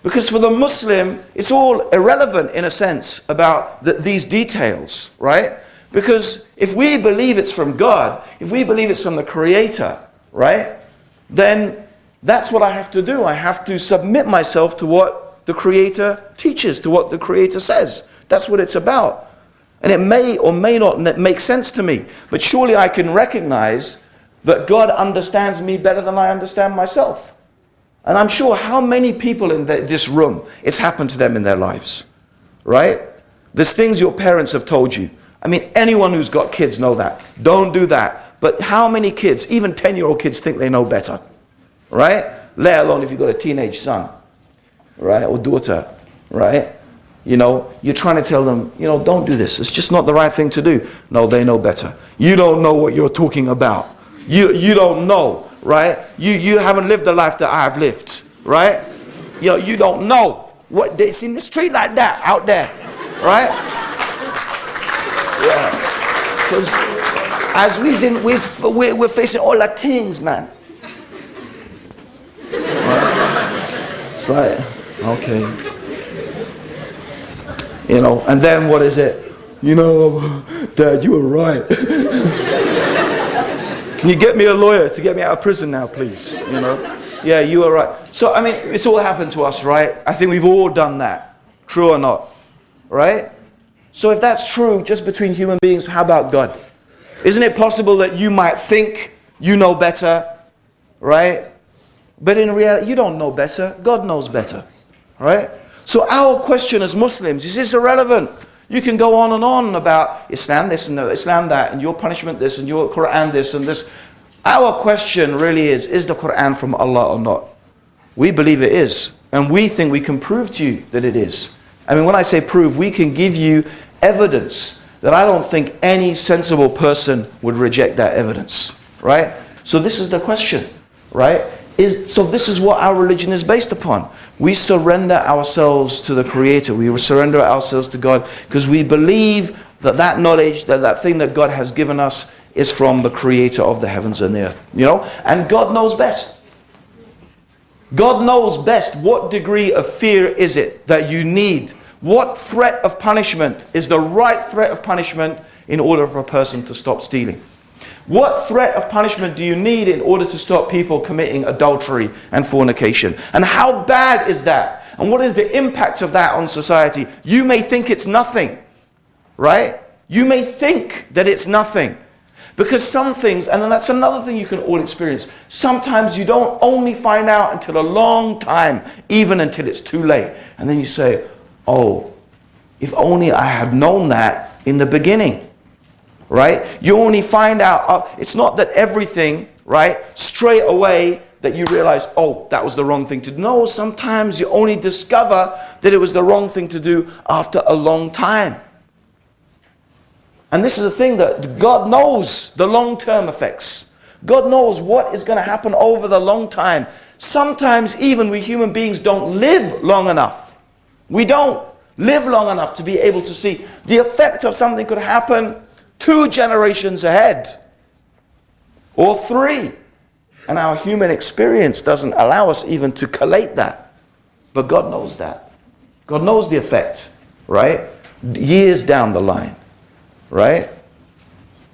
Because for the Muslim, it's all irrelevant in a sense about these details, right? Because if we believe it's from God, if we believe it's from the Creator, right? Then that's what I have to do. I have to submit myself to what the Creator teaches, to what the Creator says. That's what it's about. And it may or may not make sense to me, but surely I can recognize that God understands me better than I understand myself. And I'm sure how many people in this room, it's happened to them in their lives, right? There's things your parents have told you. I mean, anyone who's got kids know that. Don't do that. But how many kids, even 10-year-old kids, think they know better, right? Let alone if you've got a teenage son, right, or daughter, right? You know, you're trying to tell them, you know, don't do this. It's just not the right thing to do. No, they know better. You don't know what you're talking about. You don't know, right? You haven't lived the life that I've lived, right? You know, you don't know what it's in the street like that out there, right? Yeah, because as we're facing all the things, man. Right? It's like, okay, you know, and then what is it? You know, Dad, you were right. Can you get me a lawyer to get me out of prison now, please? You know, yeah, you were right. So I mean, it's all happened to us, right? I think we've all done that, true or not, right? So if that's true, just between human beings, how about God? Isn't it possible that you might think you know better, right? But in reality, you don't know better. God knows better, right? So our question as Muslims is this irrelevant. You can go on and on about Islam this and Islam that, and your punishment this, and your Quran this and this. Our question really is the Quran from Allah or not? We believe it is. And we think we can prove to you that it is. I mean, when I say prove, we can give you evidence that I don't think any sensible person would reject that evidence, right? So this is the question, right? So this is what our religion is based upon. We surrender ourselves to the Creator. We surrender ourselves to God because we believe that that knowledge, that thing that God has given us is from the Creator of the heavens and the earth. You know, and God knows best. God knows best what degree of fear is it that you need. What threat of punishment is the right threat of punishment in order for a person to stop stealing? What threat of punishment do you need in order to stop people committing adultery and fornication? And how bad is that? And what is the impact of that on society? You may think it's nothing, right? You may think that it's nothing. Because some things, and then that's another thing you can all experience, sometimes you don't only find out until a long time, even until it's too late. And then you say, oh, if only I had known that in the beginning. Right? You only find out, it's not that everything, right, straight away that you realize, oh, that was the wrong thing to do. No, sometimes you only discover that it was the wrong thing to do after a long time. And this is the thing that God knows the long-term effects. God knows what is going to happen over the long time. Sometimes even we human beings don't live long enough. We don't live long enough to be able to see the effect of something could happen 2 generations ahead, or 3. And our human experience doesn't allow us even to collate that. But God knows that. God knows the effect, right? Years down the line, right?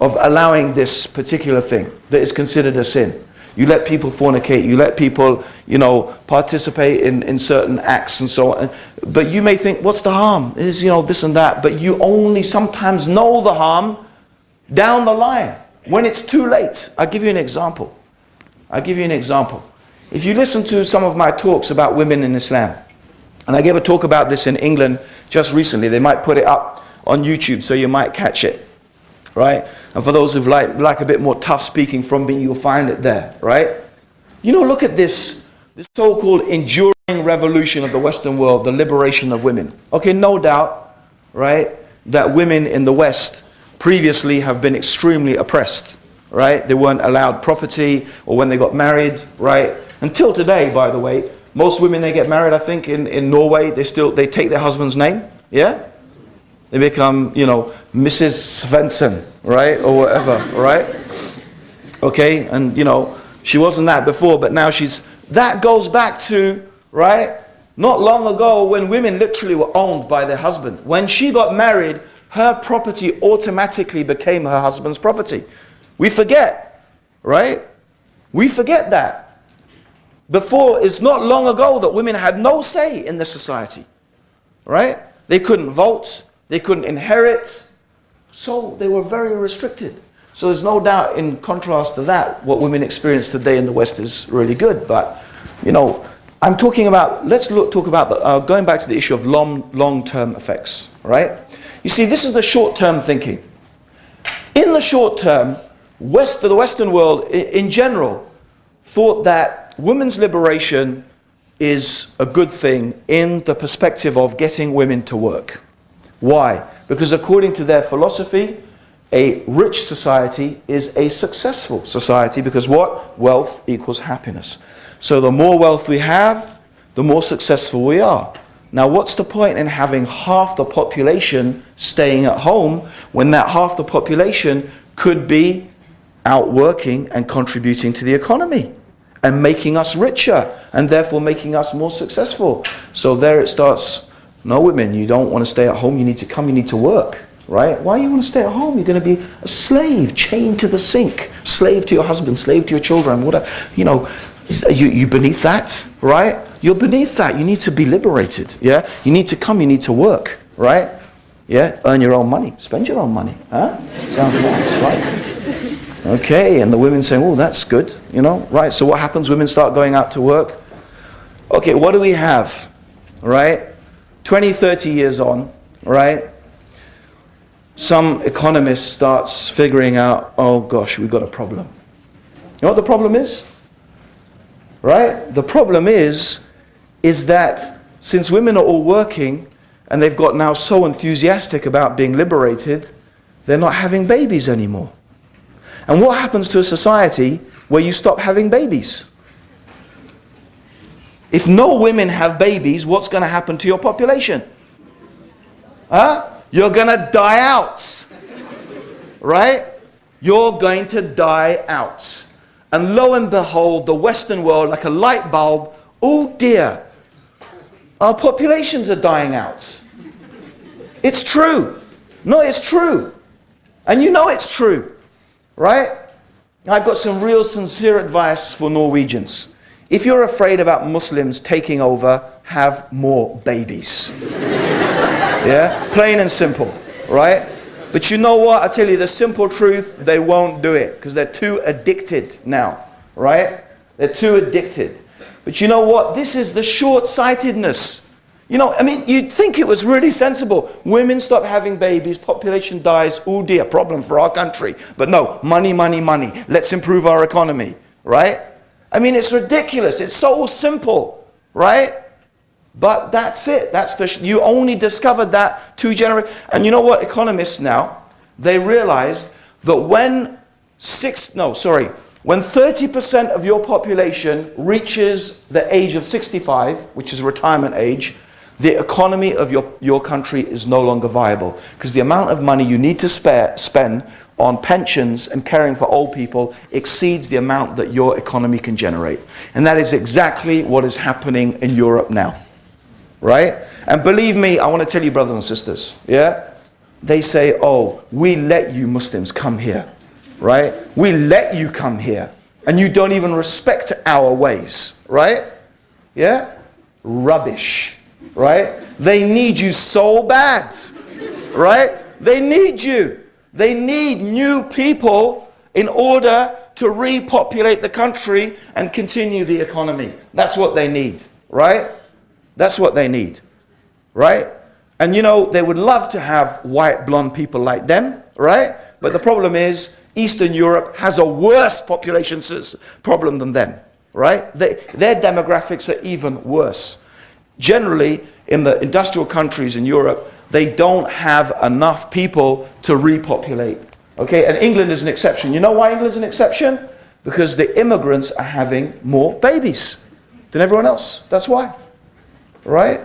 Of allowing this particular thing that is considered a sin. You let people fornicate, you let people, you know, participate in certain acts and so on. But you may think, what's the harm? It is, you know, this and that. But you only sometimes know the harm down the line, when it's too late. I'll give you an example. If you listen to some of my talks about women in Islam, and I gave a talk about this in England just recently. They might put it up on YouTube, so you might catch it, right? And for those who like a bit more tough speaking from me, you'll find it there, right? You know, look at this so-called enduring revolution of the Western world, the liberation of women. Okay, no doubt, right, that women in the West previously have been extremely oppressed, right? They weren't allowed property, or when they got married, right? Until today, by the way, most women, they get married, I think, in Norway, they take their husband's name, yeah? They become, you know, Mrs. Svensson, right? Or whatever, right? Okay, and, you know, she wasn't that before, but now that goes back to, right? Not long ago when women literally were owned by their husband. When she got married, her property automatically became her husband's property. We forget, right? We forget that. Before, it's not long ago that women had no say in the society, right? They couldn't vote, they couldn't inherit, So they were very restricted. So there's no doubt, in contrast to that, what women experience today in the West is really good. But, you know, I'm talking about, talk about going back to the issue of long-term effects, right? You see, this is the short-term thinking. In the short term, the Western world in general thought that women's liberation is a good thing in the perspective of getting women to work. Why? Because according to their philosophy, a rich society is a successful society, because what? Wealth equals happiness. So the more wealth we have, the more successful we are. Now, what's the point in having half the population staying at home when that half the population could be out working and contributing to the economy and making us richer and therefore making us more successful? So there it starts. No, women, you don't want to stay at home. You need to come, you need to work. Right? Why do you want to stay at home? You're going to be a slave, chained to the sink, slave to your husband, slave to your children, whatever. You know, you beneath that, right? You're beneath that. You need to be liberated. Yeah? You need to come, you need to work, right? Yeah? Earn your own money, spend your own money. Huh? Sounds nice, right? Okay, and the women saying, oh, that's good, you know, right? So what happens? Women start going out to work. Okay, what do we have, right? 20, 30 years on, right? Some economist starts figuring out, oh gosh, we've got a problem. You know what the problem is? Right? The problem is that since women are all working and they've got now so enthusiastic about being liberated, they're not having babies anymore. And what happens to a society where you stop having babies? If no women have babies, what's going to happen to your population? Huh? You're going to die out, right? You're going to die out. And lo and behold, the Western world, like a light bulb, oh dear, our populations are dying out. It's true. No, it's true. And you know it's true, right? I've got some real sincere advice for Norwegians. If you're afraid about Muslims taking over, have more babies. Yeah, plain and simple, right? But you know what? I tell you the simple truth, they won't do it because they're too addicted now, right? They're too addicted. But you know what? This is the short-sightedness. You know, I mean, you'd think it was really sensible. Women stop having babies, population dies, oh dear, problem for our country. But no, money, money, money. Let's improve our economy, right? I mean, it's ridiculous. It's so simple, right? But that's it. You only discovered that 2 generations. And you know what? Economists now, they realized that when 30% of your population reaches the age of 65, which is retirement age, the economy of your country is no longer viable. Because the amount of money you need to spend on pensions and caring for old people exceeds the amount that your economy can generate. And that is exactly what is happening in Europe now. Right? And believe me, I want to tell you, brothers and sisters, yeah? They say, oh, we let you Muslims come here, right? We let you come here, and you don't even respect our ways, right? Yeah? Rubbish, right? They need you so bad, right? They need you. They need new people in order to repopulate the country and continue the economy. That's what they need, right? That's what they need, right? And you know, they would love to have white, blonde people like them, right? But the problem is, Eastern Europe has a worse population problem than them, right? Their demographics are even worse. Generally, in the industrial countries in Europe, they don't have enough people to repopulate, okay? And England is an exception. You know why England's an exception? Because the immigrants are having more babies than everyone else. That's why. Right?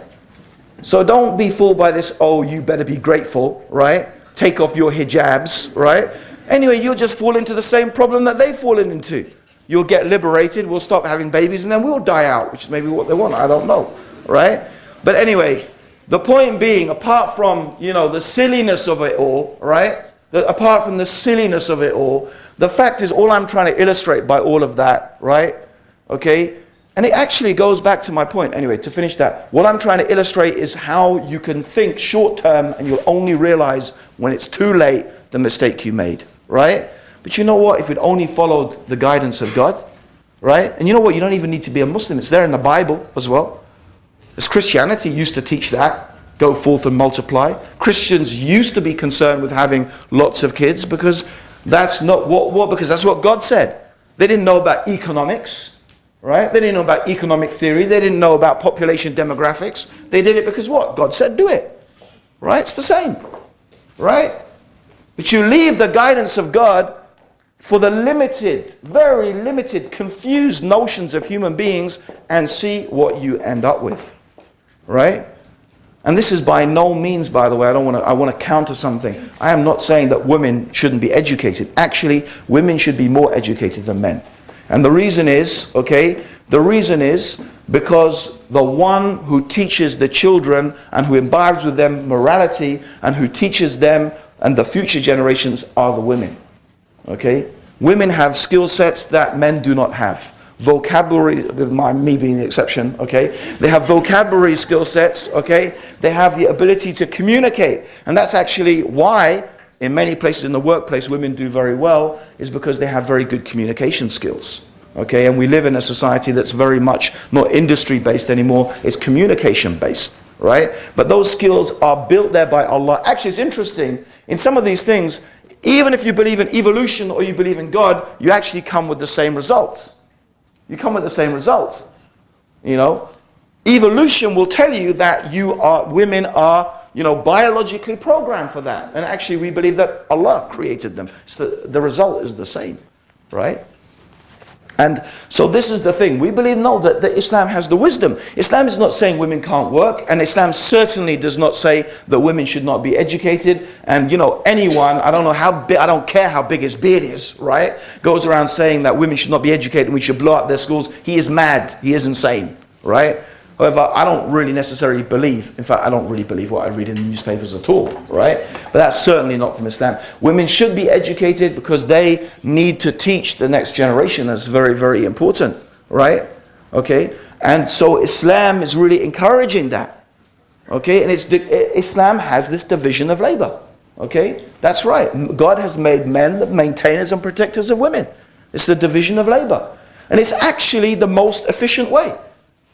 So don't be fooled by this, oh, you better be grateful, right? Take off your hijabs, right? Anyway, you'll just fall into the same problem that they've fallen into. You'll get liberated, we'll stop having babies, and then we'll die out, which is maybe what they want, I don't know, right? But anyway, the point being, apart from, you know, the silliness of it all, right? Apart from the silliness of it all, the fact is, all I'm trying to illustrate by all of that, right? Okay? And it actually goes back to my point. Anyway, to finish that, what I'm trying to illustrate is how you can think short term and you'll only realize when it's too late the mistake you made, right? But you know what? If we'd only followed the guidance of God, right? And you know what? You don't even need to be a Muslim. It's there in the Bible as well. As Christianity used to teach that. Go forth and multiply. Christians used to be concerned with having lots of kids because that's not because that's what God said. They didn't know about economics. Right? They didn't know about economic theory. They didn't know about population demographics. They did it because what? God said do it. Right? It's the same. Right? But you leave the guidance of God for the limited, very limited, confused notions of human beings and see what you end up with. Right? And this is by no means, by the way, I want to counter something. I am not saying that women shouldn't be educated. Actually, women should be more educated than men. And the reason is, because the one who teaches the children and who imbibes with them morality and who teaches them and the future generations are the women. Okay? Women have skill sets that men do not have. Vocabulary, with me being the exception, okay? They have vocabulary skill sets, okay? They have the ability to communicate. And that's actually why in many places in the workplace women do very well, is because they have very good communication skills. Okay, and we live in a society that's very much not industry based anymore, it's communication based, right? But those skills are built there by Allah. Actually, it's interesting, in some of these things, even if you believe in evolution or you believe in God, you actually come with the same result. You come with the same results. You know, evolution will tell you that women are, biologically programmed for that. And actually we believe that Allah created them. So the result is the same, right? And so this is the thing. We believe, no, that Islam has the wisdom. Islam is not saying women can't work, and Islam certainly does not say that women should not be educated. And anyone, I don't care how big his beard is, right, goes around saying that women should not be educated and we should blow up their schools. He is mad. He is insane, right? However, I don't really necessarily believe, in fact, I don't really believe what I read in the newspapers at all, right? But that's certainly not from Islam. Women should be educated because they need to teach the next generation. That's very, very important, right? Okay? And so Islam is really encouraging that, okay? And Islam has this division of labor, okay? That's right. God has made men the maintainers and protectors of women. It's the division of labor. And it's actually the most efficient way.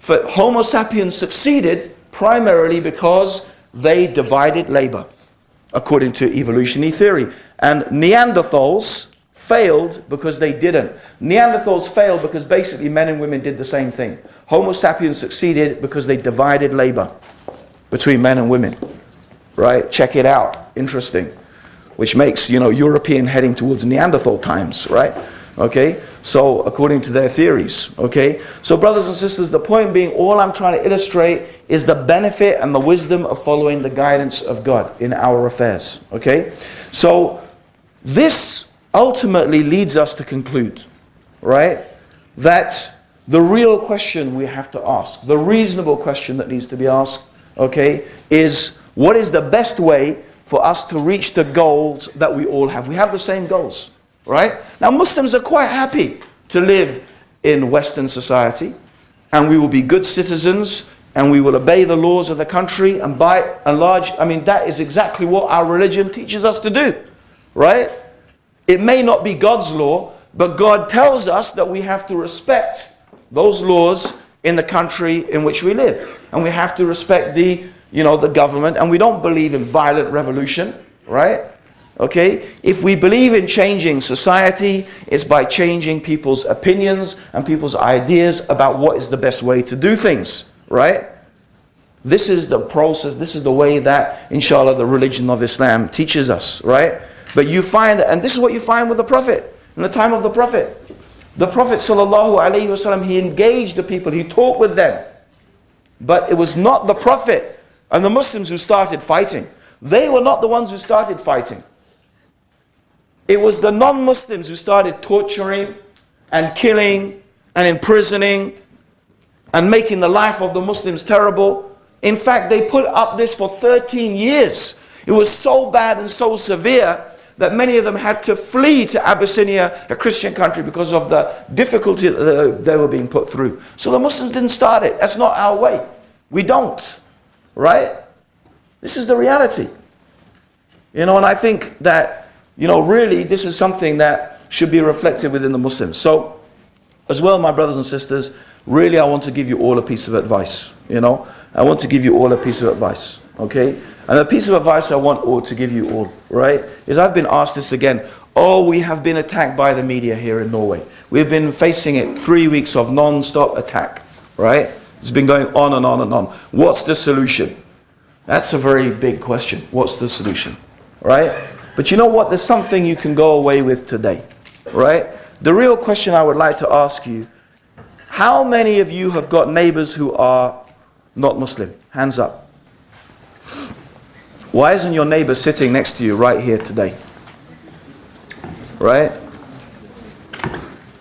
For Homo sapiens succeeded primarily because they divided labor, according to evolutionary theory. And Neanderthals failed because they didn't. Neanderthals failed because basically men and women did the same thing. Homo sapiens succeeded because they divided labor between men and women. Right? Check it out. Interesting. Which makes, European heading towards Neanderthal times, right? Okay? So, according to their theories, okay? So, brothers and sisters, the point being, all I'm trying to illustrate is the benefit and the wisdom of following the guidance of God in our affairs, okay? So, this ultimately leads us to conclude, right, that the real question we have to ask, the reasonable question that needs to be asked, okay, is what is the best way for us to reach the goals that we all have? We have the same goals. Right? Now Muslims are quite happy to live in Western society, and we will be good citizens and we will obey the laws of the country, and by and large, that is exactly what our religion teaches us to do. Right? It may not be God's law, but God tells us that we have to respect those laws in the country in which we live. And we have to respect the government, and we don't believe in violent revolution, right? Okay, if we believe in changing society, it's by changing people's opinions and people's ideas about what is the best way to do things, right? This is the process, this is the way that, inshallah, the religion of Islam teaches us, right? But you find that, and this is what you find with the Prophet, in the time of the Prophet. The Prophet ﷺ, he engaged the people, he talked with them. But it was not the Prophet and the Muslims who started fighting. They were not the ones who started fighting. It was the non-Muslims who started torturing and killing and imprisoning and making the life of the Muslims terrible. In fact, they put up this for 13 years. It was so bad and so severe that many of them had to flee to Abyssinia, a Christian country, because of the difficulty that they were being put through. So the Muslims didn't start it. That's not our way. We don't. Right? This is the reality. And I think that, really this is something that should be reflected within the Muslims. So, as well, my brothers and sisters, really I want to give you all a piece of advice. I want to give you all a piece of advice. Okay? And the piece of advice I want to give you all, right, is I've been asked this again. Oh, we have been attacked by the media here in Norway. We've been facing it 3 weeks of non-stop attack, right? It's been going on and on and on. What's the solution? That's a very big question. What's the solution, right? But you know what? There's something you can go away with today, right? The real question I would like to ask you, how many of you have got neighbors who are not Muslim? Hands up. Why isn't your neighbor sitting next to you right here today? Right?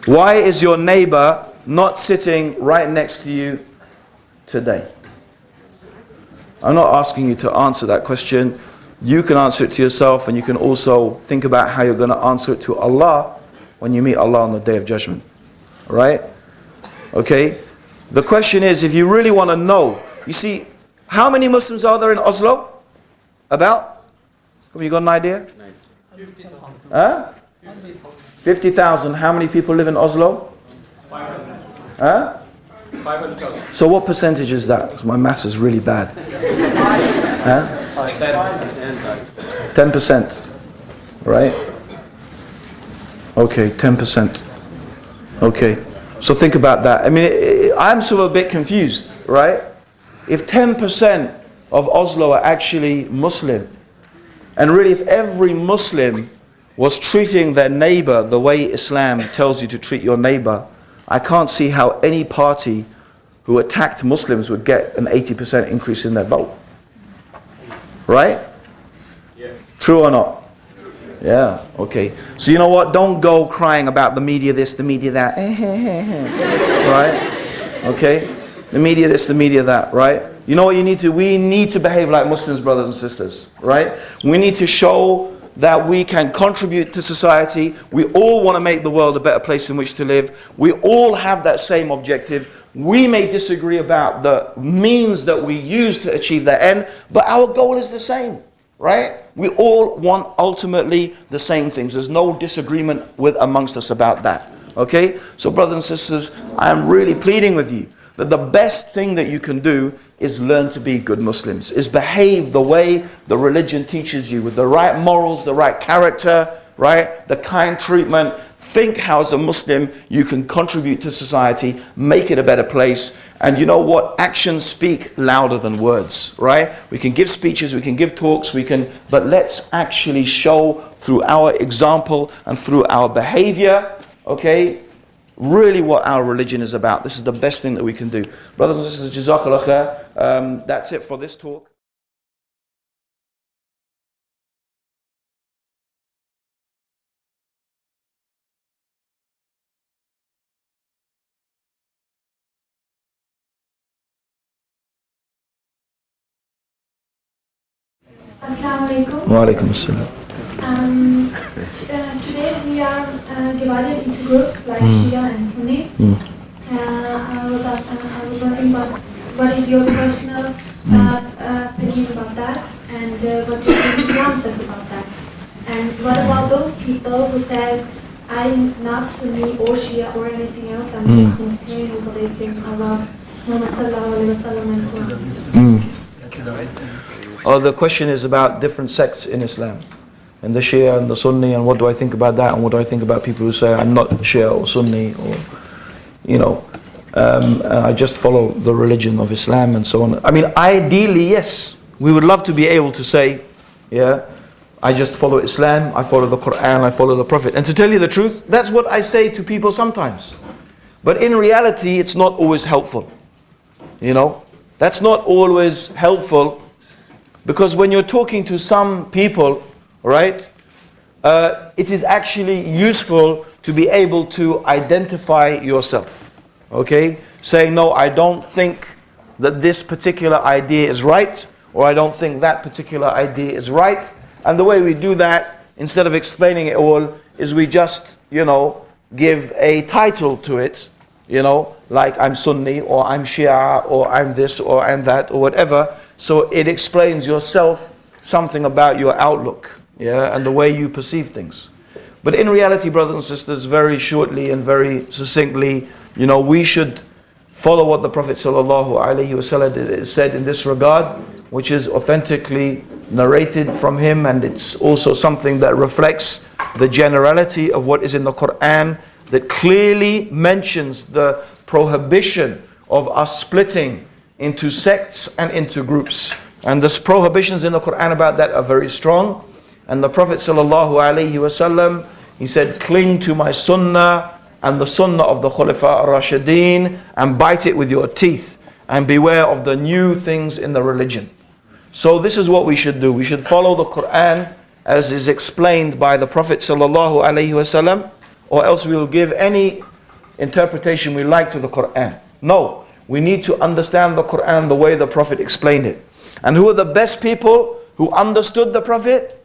Why is your neighbor not sitting right next to you today? I'm not asking you to answer that question. You can answer it to yourself, and you can also think about how you're going to answer it to Allah when you meet Allah on the Day of Judgment. Right? Okay? The question is, if you really want to know, you see, how many Muslims are there in Oslo? About? Have you got an idea? 50,000. Huh? 50,000. How many people live in Oslo? 500. Huh? 500,000. So what percentage is that? 'Cause my maths is really bad. Huh? 10%. Right? Okay, 10%. Okay. So think about that. I mean, I'm sort of a bit confused, right? If 10% of Oslo are actually Muslim, and really if every Muslim was treating their neighbor the way Islam tells you to treat your neighbor, I can't see how any party who attacked Muslims would get an 80% increase in their vote. Right? Yeah. True or not? Yeah, okay. So you know what? Don't go crying about the media this, the media that. Right? Okay? The media this, the media that, right? You know what you need to? We need to behave like Muslims, brothers and sisters, right? We need to show that we can contribute to society. We all want to make the world a better place in which to live. We all have that same objective. We may disagree about the means that we use to achieve that end, but our goal is the same, right? We all want ultimately the same things. There's no disagreement amongst us about that, okay? So brothers and sisters, I am really pleading with you that the best thing that you can do is learn to be good Muslims, is behave the way the religion teaches you, with the right morals, the right character, right? The kind treatment. Think how as a Muslim you can contribute to society, make it a better place. And you know what? Actions speak louder than words, right? We can give speeches, we can give talks, but let's actually show through our example and through our behavior, okay, really what our religion is about. This is the best thing that we can do. Brothers and sisters, Jazakallah khair. That's it for this talk. Assalamu alaikum. Wa alaikum assalam. Today we are divided into groups like Shia and Sunni. I was wondering what is your personal opinion about that, and what do you think Islam says about that? And what about those people who says, I'm not Sunni or Shia or anything else, I'm just Muslim who believes in Allah, Muhammad sallallahu alaihi wasallam and Quran? Oh, the question is about different sects in Islam, and the Shia and the Sunni, and what do I think about that, and what do I think about people who say I'm not Shia or Sunni, or I just follow the religion of Islam and so on. I mean, ideally, yes, we would love to be able to say, yeah, I just follow Islam, I follow the Quran, I follow the Prophet. And to tell you the truth, that's what I say to people sometimes. But in reality, it's not always helpful. That's not always helpful. Because when you're talking to some people, right, it is actually useful to be able to identify yourself, okay? Saying, no, I don't think that this particular idea is right, or I don't think that particular idea is right. And the way we do that instead of explaining it all, is we just, give a title to it, like I'm Sunni, or I'm Shia, or I'm this, or I'm that, or whatever. So it explains yourself something about your outlook, and the way you perceive things. But in reality, brothers and sisters, very shortly and very succinctly, we should follow what the Prophet ﷺ said in this regard, which is authentically narrated from him, and it's also something that reflects the generality of what is in the Quran, that clearly mentions the prohibition of us splitting into sects and into groups. And the prohibitions in the Quran about that are very strong. And the Prophet ﷺ, he said, cling to my sunnah and the sunnah of the Khulafa ar-Rashideen, and bite it with your teeth, and beware of the new things in the religion. So this is what we should do. We should follow the Quran as is explained by the Prophet ﷺ, or else we will give any interpretation we like to the Quran. No, we need to understand the Quran the way the Prophet explained it. And who are the best people who understood the Prophet?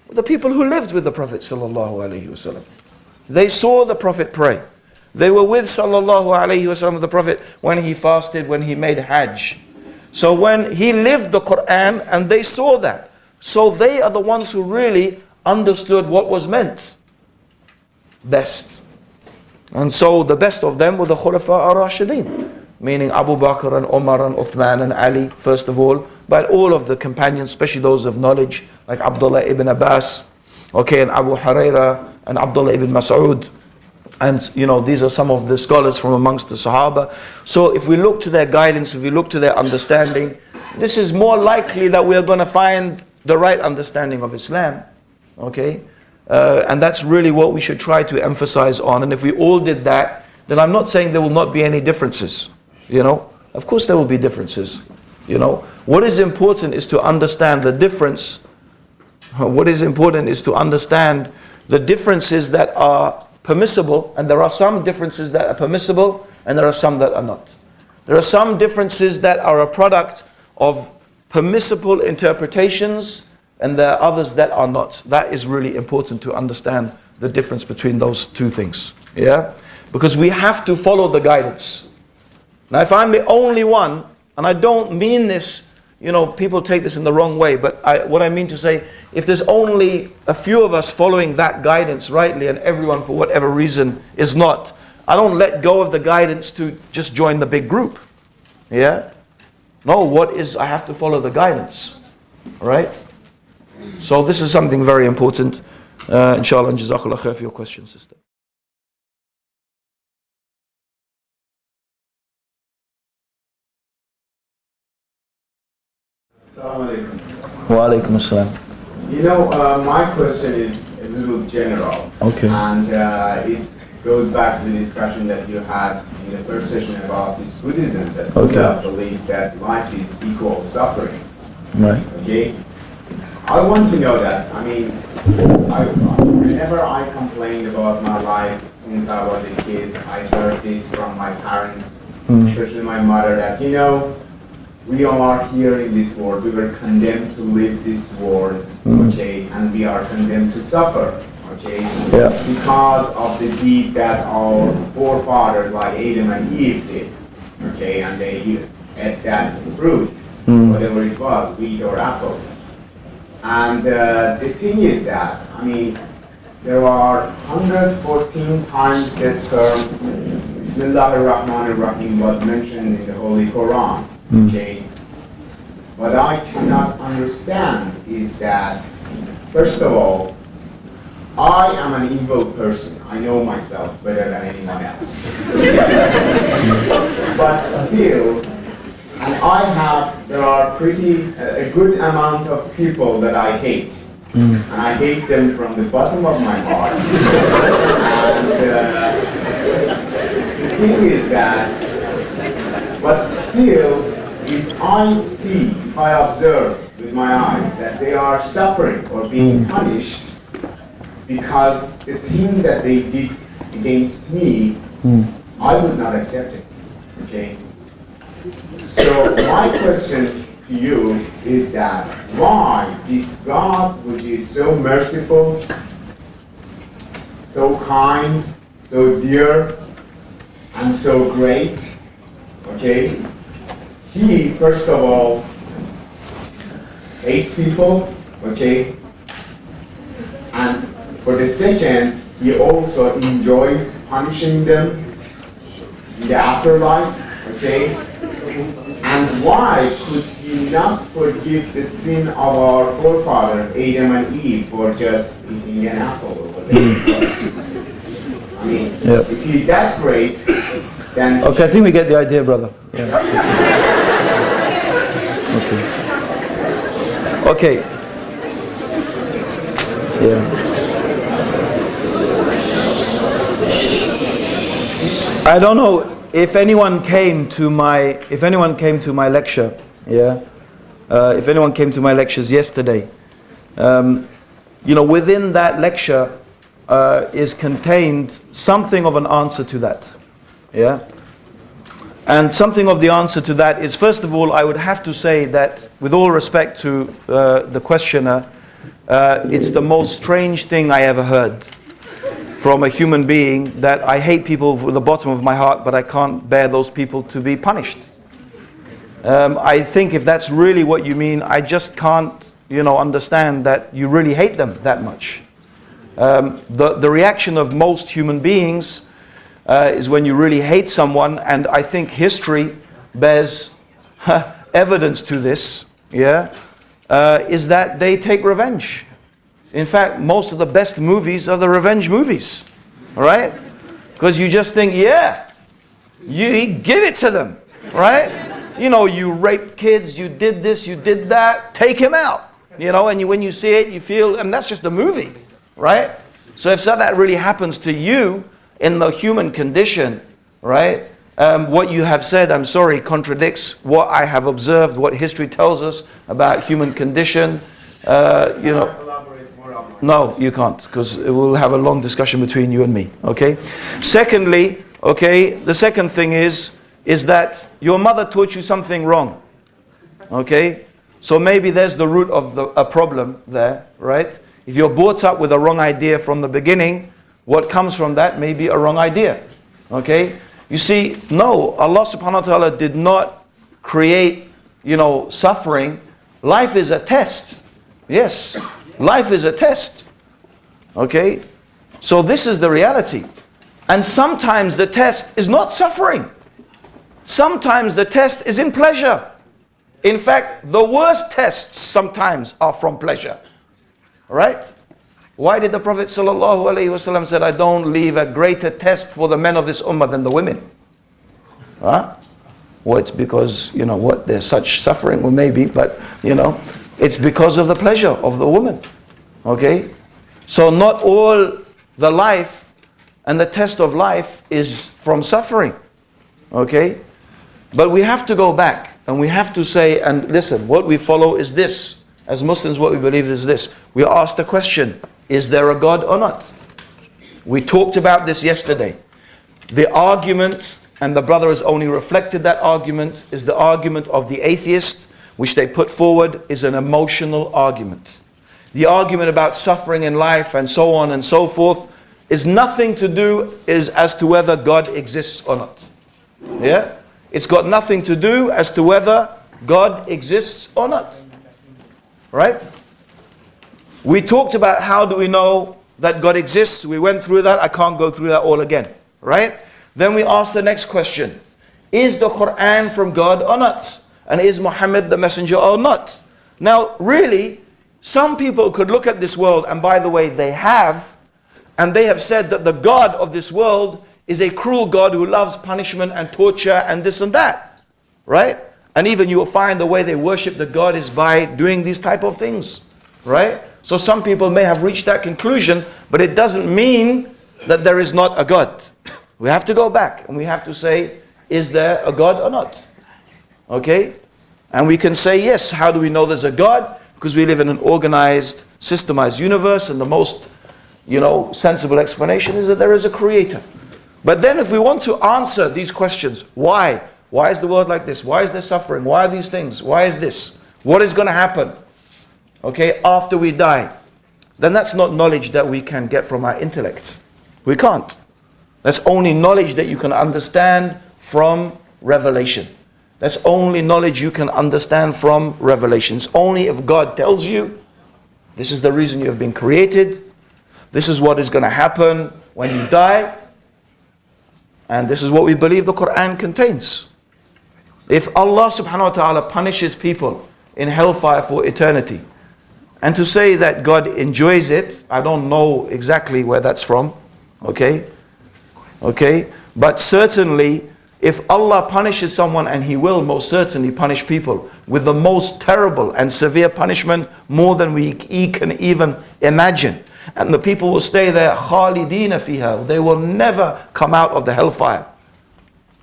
The people who lived with the Prophet ﷺ. They saw the Prophet pray. They were with ﷺ, the Prophet, when he fasted, when he made Hajj. So when he lived the Quran, and they saw that. So they are the ones who really understood what was meant best. And so the best of them were the Khulafa ar-Rashideen, meaning Abu Bakr and Umar and Uthman and Ali, first of all, but all of the companions, especially those of knowledge, like Abdullah ibn Abbas, and Abu Huraira and Abdullah ibn Mas'ud. And these are some of the scholars from amongst the Sahaba. So if we look to their guidance, if we look to their understanding, this is more likely that we are going to find the right understanding of Islam. And that's really what we should try to emphasize on. And if we all did that, then I'm not saying there will not be any differences. Of course there will be differences. What is important is to understand the difference. What is important is to understand the differences that are permissible, and there are some differences that are permissible, and there are some that are not. There are some differences that are a product of permissible interpretations, and there are others that are not. That is really important to understand the difference between those two things. Because we have to follow the guidance. Now if I'm the only one, and I don't mean this, people take this in the wrong way, but what I mean to say, if there's only a few of us following that guidance rightly, and everyone for whatever reason is not, I don't let go of the guidance to just join the big group. No, I have to follow the guidance. Right? So this is something very important. Inshallah, and Jazakallah khair for your question, sister. Assalamu alaikum. Wa alaikum assalam. My question is a little general. Okay. And it goes back to the discussion that you had in the first session about this Buddhism, that Buddha believes that life is equal suffering. Right. Okay? I want to know that. Whenever I complained about my life since I was a kid, I heard this from my parents, especially my mother, that, we are here in this world, we were condemned to live this world, and we are condemned to suffer, because of the deed that our forefathers like Adam and Eve did, and they ate that fruit, whatever it was, wheat or apple. And the thing is that, there are 114 times the term Bismillah ar-Rahman ar-Rahim was mentioned in the Holy Quran. What I cannot understand is that, first of all, I am an evil person. I know myself better than anyone else. But still, and there are a good amount of people that I hate. And I hate them from the bottom of my heart. And the thing is that, but still, if I observe with my eyes that they are suffering or being punished because the thing that they did against me, I would not accept it. So my question to you is that why this God, which is so merciful, so kind, so dear, and so great, okay, he first of all hates people, okay, and for the second, he also enjoys punishing them in the afterlife, okay? And why could he not forgive the sin of our forefathers, Adam and Eve, for just eating an apple or whatever? I mean, if he's that great, then... Okay, I think we get the idea, brother. Yeah. Okay. Yeah. I don't know if anyone came to my lecture. Yeah. If anyone came to my lectures yesterday, within that lecture is contained something of an answer to that. Yeah. And something of the answer to that is, first of all, I would have to say that, with all respect to the questioner, it's the most strange thing I ever heard from a human being, that I hate people from the bottom of my heart, but I can't bear those people to be punished. I think if that's really what you mean, I just can't, understand that you really hate them that much. The reaction of most human beings is when you really hate someone, and I think history bears evidence to this, is that they take revenge. In fact, most of the best movies are the revenge movies, right? Because you just think, you give it to them, right? You raped kids, you did this, you did that, take him out. And when you see it, you feel, and that's just a movie, right? So if that really happens to you in the human condition, right? What you have said, I'm sorry, contradicts what I have observed, what history tells us about human condition. No, you can't, because we'll have a long discussion between you and me, okay? Secondly, the second thing is that your mother taught you something wrong, okay? So maybe there's the root of a problem there, right? If you're brought up with a wrong idea from the beginning, what comes from that may be a wrong idea, okay? You see, no, Allah subhanahu wa ta'ala did not create, suffering. Life is a test. Yes, life is a test, okay? So this is the reality. And sometimes the test is not suffering. Sometimes the test is in pleasure. In fact, the worst tests sometimes are from pleasure, right? Why did the Prophet ﷺ said, I don't leave a greater test for the men of this ummah than the women? Huh? Well, it's because, there's such suffering, well maybe, but, it's because of the pleasure of the woman. Okay? So not all the life and the test of life is from suffering. Okay? But we have to go back and we have to say, and listen, what we follow is this. As Muslims, what we believe is this. We are asked a question, is there a God or not? We talked about this yesterday. The argument, and the brother has only reflected that argument, is the argument of the atheist, which they put forward is an emotional argument. The argument about suffering in life and so on and so forth is nothing to do as to whether God exists or not. Yeah? It's got nothing to do as to whether God exists or not. Right? We talked about how do we know that God exists. We went through that. I can't go through that all again. Right? Then we asked the next question. Is the Quran from God or not? And is Muhammad the messenger or not? Now, really, some people could look at this world, and by the way, they have, and they have said that the God of this world is a cruel God who loves punishment and torture and this and that. Right? And even you will find the way they worship the God is by doing these type of things. Right? So some people may have reached that conclusion, but it doesn't mean that there is not a God. We have to go back and we have to say, is there a God or not? Okay? And we can say yes. How do we know there's a God? Because we live in an organized, systemized universe, and the most, sensible explanation is that there is a creator. But then if we want to answer these questions, why? Why is the world like this? Why is there suffering? Why are these things? Why is this? What is going to happen? Okay, after we die. Then that's not knowledge that we can get from our intellect. We can't. That's only knowledge that you can understand from revelation. That's only knowledge you can understand from revelations. Only if God tells you, this is the reason you have been created, this is what is going to happen when you die, and this is what we believe the Quran contains. If Allah subhanahu wa ta'ala punishes people in hellfire for eternity, and to say that God enjoys it, I don't know exactly where that's from, okay? But certainly, if Allah punishes someone, and He will most certainly punish people with the most terrible and severe punishment, more than we can even imagine. And the people will stay there, khalidina fiha. They will never come out of the hellfire.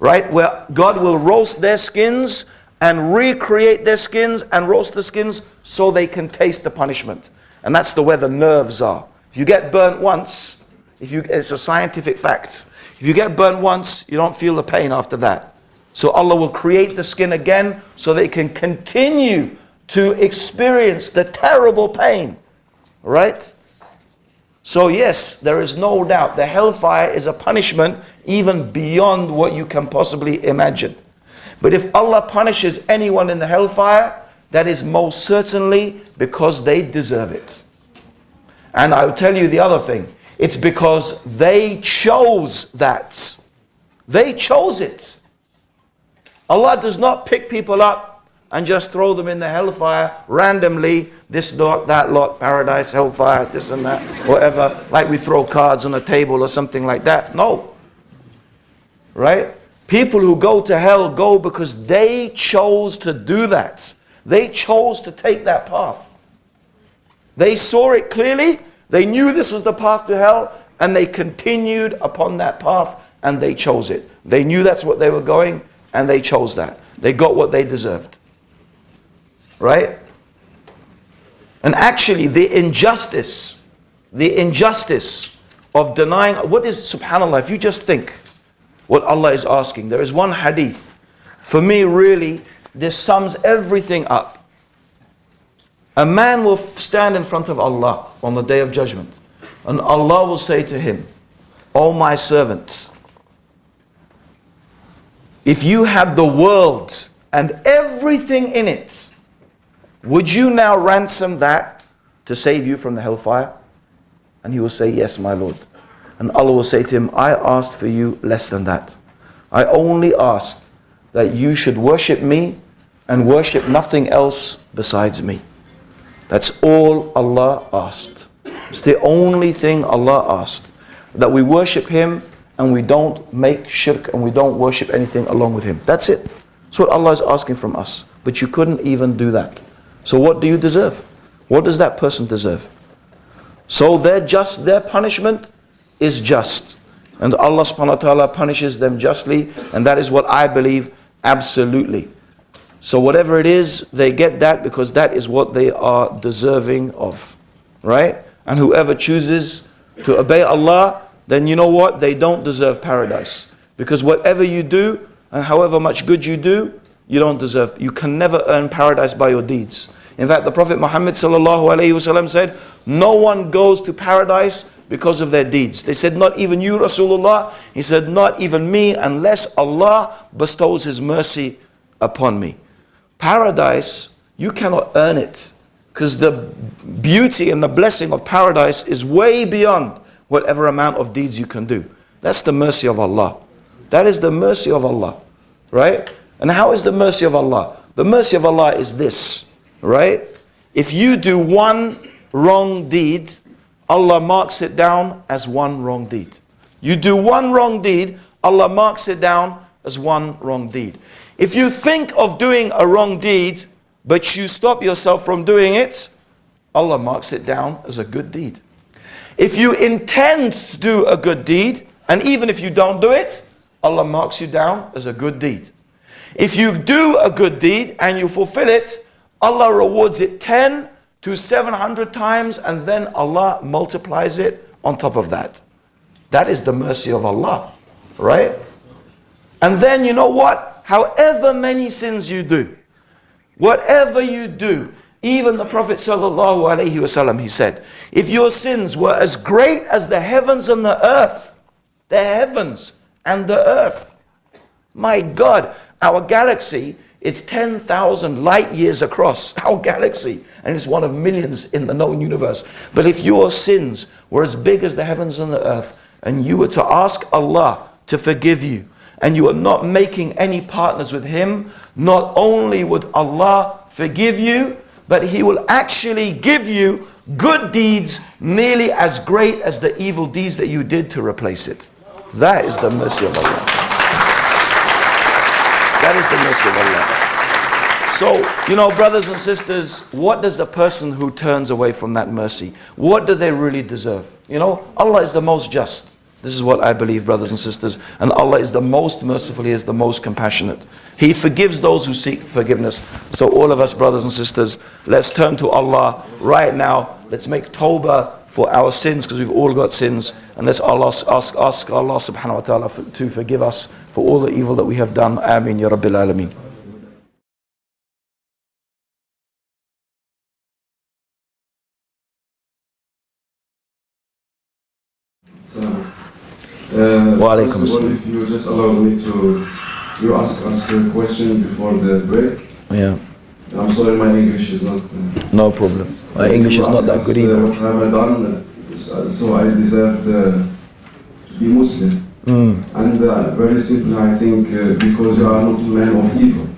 Right? Where God will roast their skins and recreate their skins and roast the skins so they can taste the punishment. And that's where the nerves are. If you get burnt once, it's a scientific fact. If you get burnt once, you don't feel the pain after that. So Allah will create the skin again so they can continue to experience the terrible pain. Right? So yes, there is no doubt the hellfire is a punishment even beyond what you can possibly imagine. But if Allah punishes anyone in the hellfire, that is most certainly because they deserve it. And I'll tell you the other thing. It's because they chose that. They chose it. Allah does not pick people up and just throw them in the hellfire randomly. This lot, that lot, paradise, hellfire, this and that, whatever. Like we throw cards on a table or something like that. No. Right? People who go to hell go because they chose to do that. They chose to take that path. They saw it clearly. They knew this was the path to hell, and they continued upon that path, and they chose it. They knew that's what they were going, and they chose that. They got what they deserved. Right? And actually, the injustice of denying, what is, subhanAllah, if you just think what Allah is asking. There is one hadith. For me, really, this sums everything up. A man will stand in front of Allah on the Day of Judgment, and Allah will say to him, "O my servant, if you had the world and everything in it, would you now ransom that to save you from the hellfire?" And he will say, "Yes, my Lord." And Allah will say to him, "I asked for you less than that. I only asked that you should worship me and worship nothing else besides me." That's all Allah asked. It's the only thing Allah asked. That we worship Him and we don't make shirk and we don't worship anything along with Him. That's it. That's what Allah is asking from us. But you couldn't even do that. So what do you deserve? What does that person deserve? So their punishment is just. And Allah subhanahu wa ta'ala punishes them justly. And that is what I believe absolutely. So whatever it is, they get that because that is what they are deserving of. Right? And whoever chooses to obey Allah, then you know what? They don't deserve paradise. Because whatever you do, and however much good you do, you don't deserve. You can never earn paradise by your deeds. In fact, the Prophet Muhammad sallallahu alaihi wasallam said, no one goes to paradise because of their deeds. They said, not even you, Rasulullah. He said, not even me, unless Allah bestows His mercy upon me. Paradise, you cannot earn it. Because the beauty and the blessing of paradise is way beyond whatever amount of deeds you can do. That's the mercy of Allah. That is the mercy of Allah. Right? And how is the mercy of Allah? The mercy of Allah is this. Right? If you do one wrong deed, Allah marks it down as one wrong deed. You do one wrong deed, Allah marks it down as one wrong deed. If you think of doing a wrong deed, but you stop yourself from doing it, Allah marks it down as a good deed. If you intend to do a good deed, and even if you don't do it, Allah marks you down as a good deed. If you do a good deed and you fulfill it, Allah rewards it 10 to 700 times, and then Allah multiplies it on top of that. That is the mercy of Allah, right? And then you know what? however many sins you do, whatever you do, even the Prophet sallallahu alaihi wasallam, he said, if your sins were as great as the heavens and the earth, the heavens and the earth, my God, our galaxy, it's 10,000 light years across, our galaxy, and it's one of millions in the known universe. But if your sins were as big as the heavens and the earth, and you were to ask Allah to forgive you, and you are not making any partners with Him, not only would Allah forgive you, but He will actually give you good deeds nearly as great as the evil deeds that you did to replace it. That is the mercy of Allah. That is the mercy of Allah. So, you know, brothers and sisters, what does a person who turns away from that mercy, what do they really deserve? You know, Allah is the most just. This is what I believe, brothers and sisters. And Allah is the most merciful, He is the most compassionate. He forgives those who seek forgiveness. So all of us, brothers and sisters, let's turn to Allah right now. Let's make tawbah for our sins, because we've all got sins. And let's ask Allah subhanahu wa ta'ala to forgive us for all the evil that we have done. Ameen ya Rabbil Alameen. First of all, if you just allow me to, you ask us a question before the break. Yeah. I'm sorry, my English is not. No problem. My English is not that good either. What have I done? So I deserve to be Muslim. And very simply, I think because you are not a man of evil.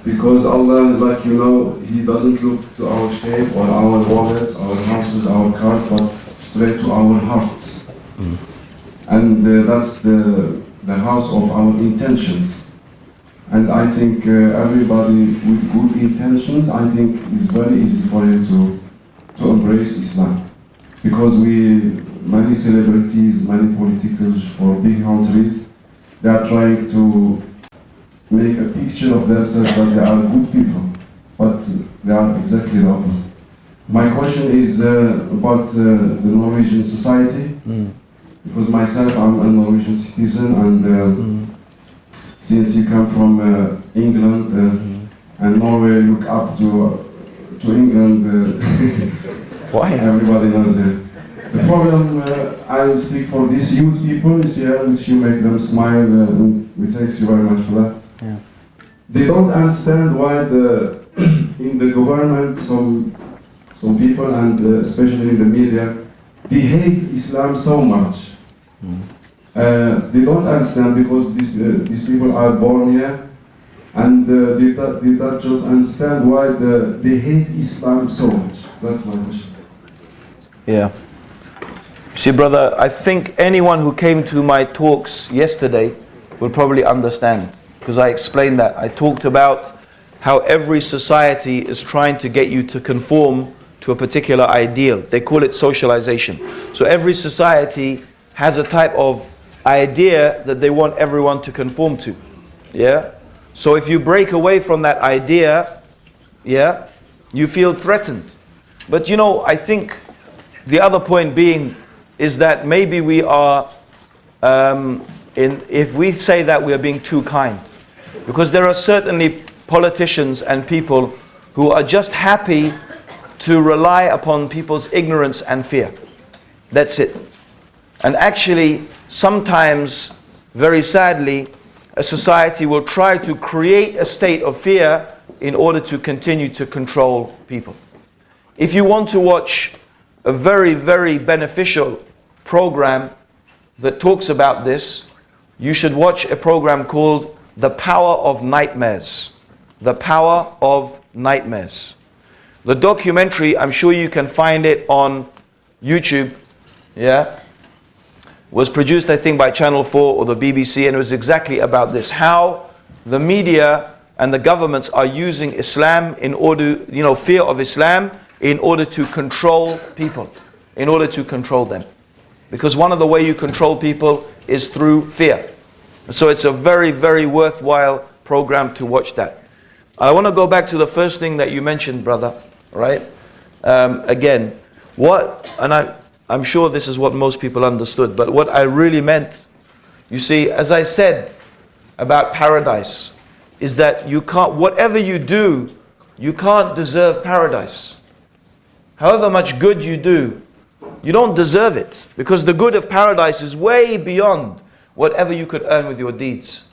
Because Allah, like you know, He doesn't look to our shape or our wallets, our houses, our cars, but straight to our hearts. And that's the house of our intentions. And I think everybody with good intentions, I think it's very easy for you to embrace Islam. Because many celebrities, many politicals for big countries, they are trying to make a picture of themselves that they are good people, but they are exactly the opposite. My question is about the Norwegian society. Because myself, I'm a Norwegian citizen, and since you come from England and Norway look up to England, Why? Everybody knows it. The problem I will speak for these youth people is here, which you make them smile, and we thank you very much for that. Yeah. They don't understand why in the government some people, and especially in the media, they hate Islam so much. They don't understand because these people are born here, and they don't just understand why they hate Islam so much. That's my question. Yeah. See, brother, I think anyone who came to my talks yesterday will probably understand, because I explained that. I talked about how every society is trying to get you to conform to a particular ideal. They call it socialization. So every society has a type of idea that they want everyone to conform to. Yeah? So if you break away from that idea, yeah, you feel threatened. But you know, I think the other point being is that maybe we are, if we say that we are being too kind, because there are certainly politicians and people who are just happy to rely upon people's ignorance and fear. That's it. And actually, sometimes, very sadly, a society will try to create a state of fear in order to continue to control people. If you want to watch a very, very beneficial program that talks about this, you should watch a program called The Power of Nightmares. The Power of Nightmares. The documentary, I'm sure you can find it on YouTube, yeah, was produced, I think, by Channel 4 or the BBC, and it was exactly about this, how the media and the governments are using Islam in order, fear of Islam, in order to control people, in order to control them. Because one of the way you control people is through fear. So it's a very, very worthwhile program to watch that. I want to go back to the first thing that you mentioned, brother, right? Again, I'm sure this is what most people understood, but what I really meant, you see, as I said, about paradise is that you can't, whatever you do, you can't deserve paradise. However much good you do, you don't deserve it, because the good of paradise is way beyond whatever you could earn with your deeds.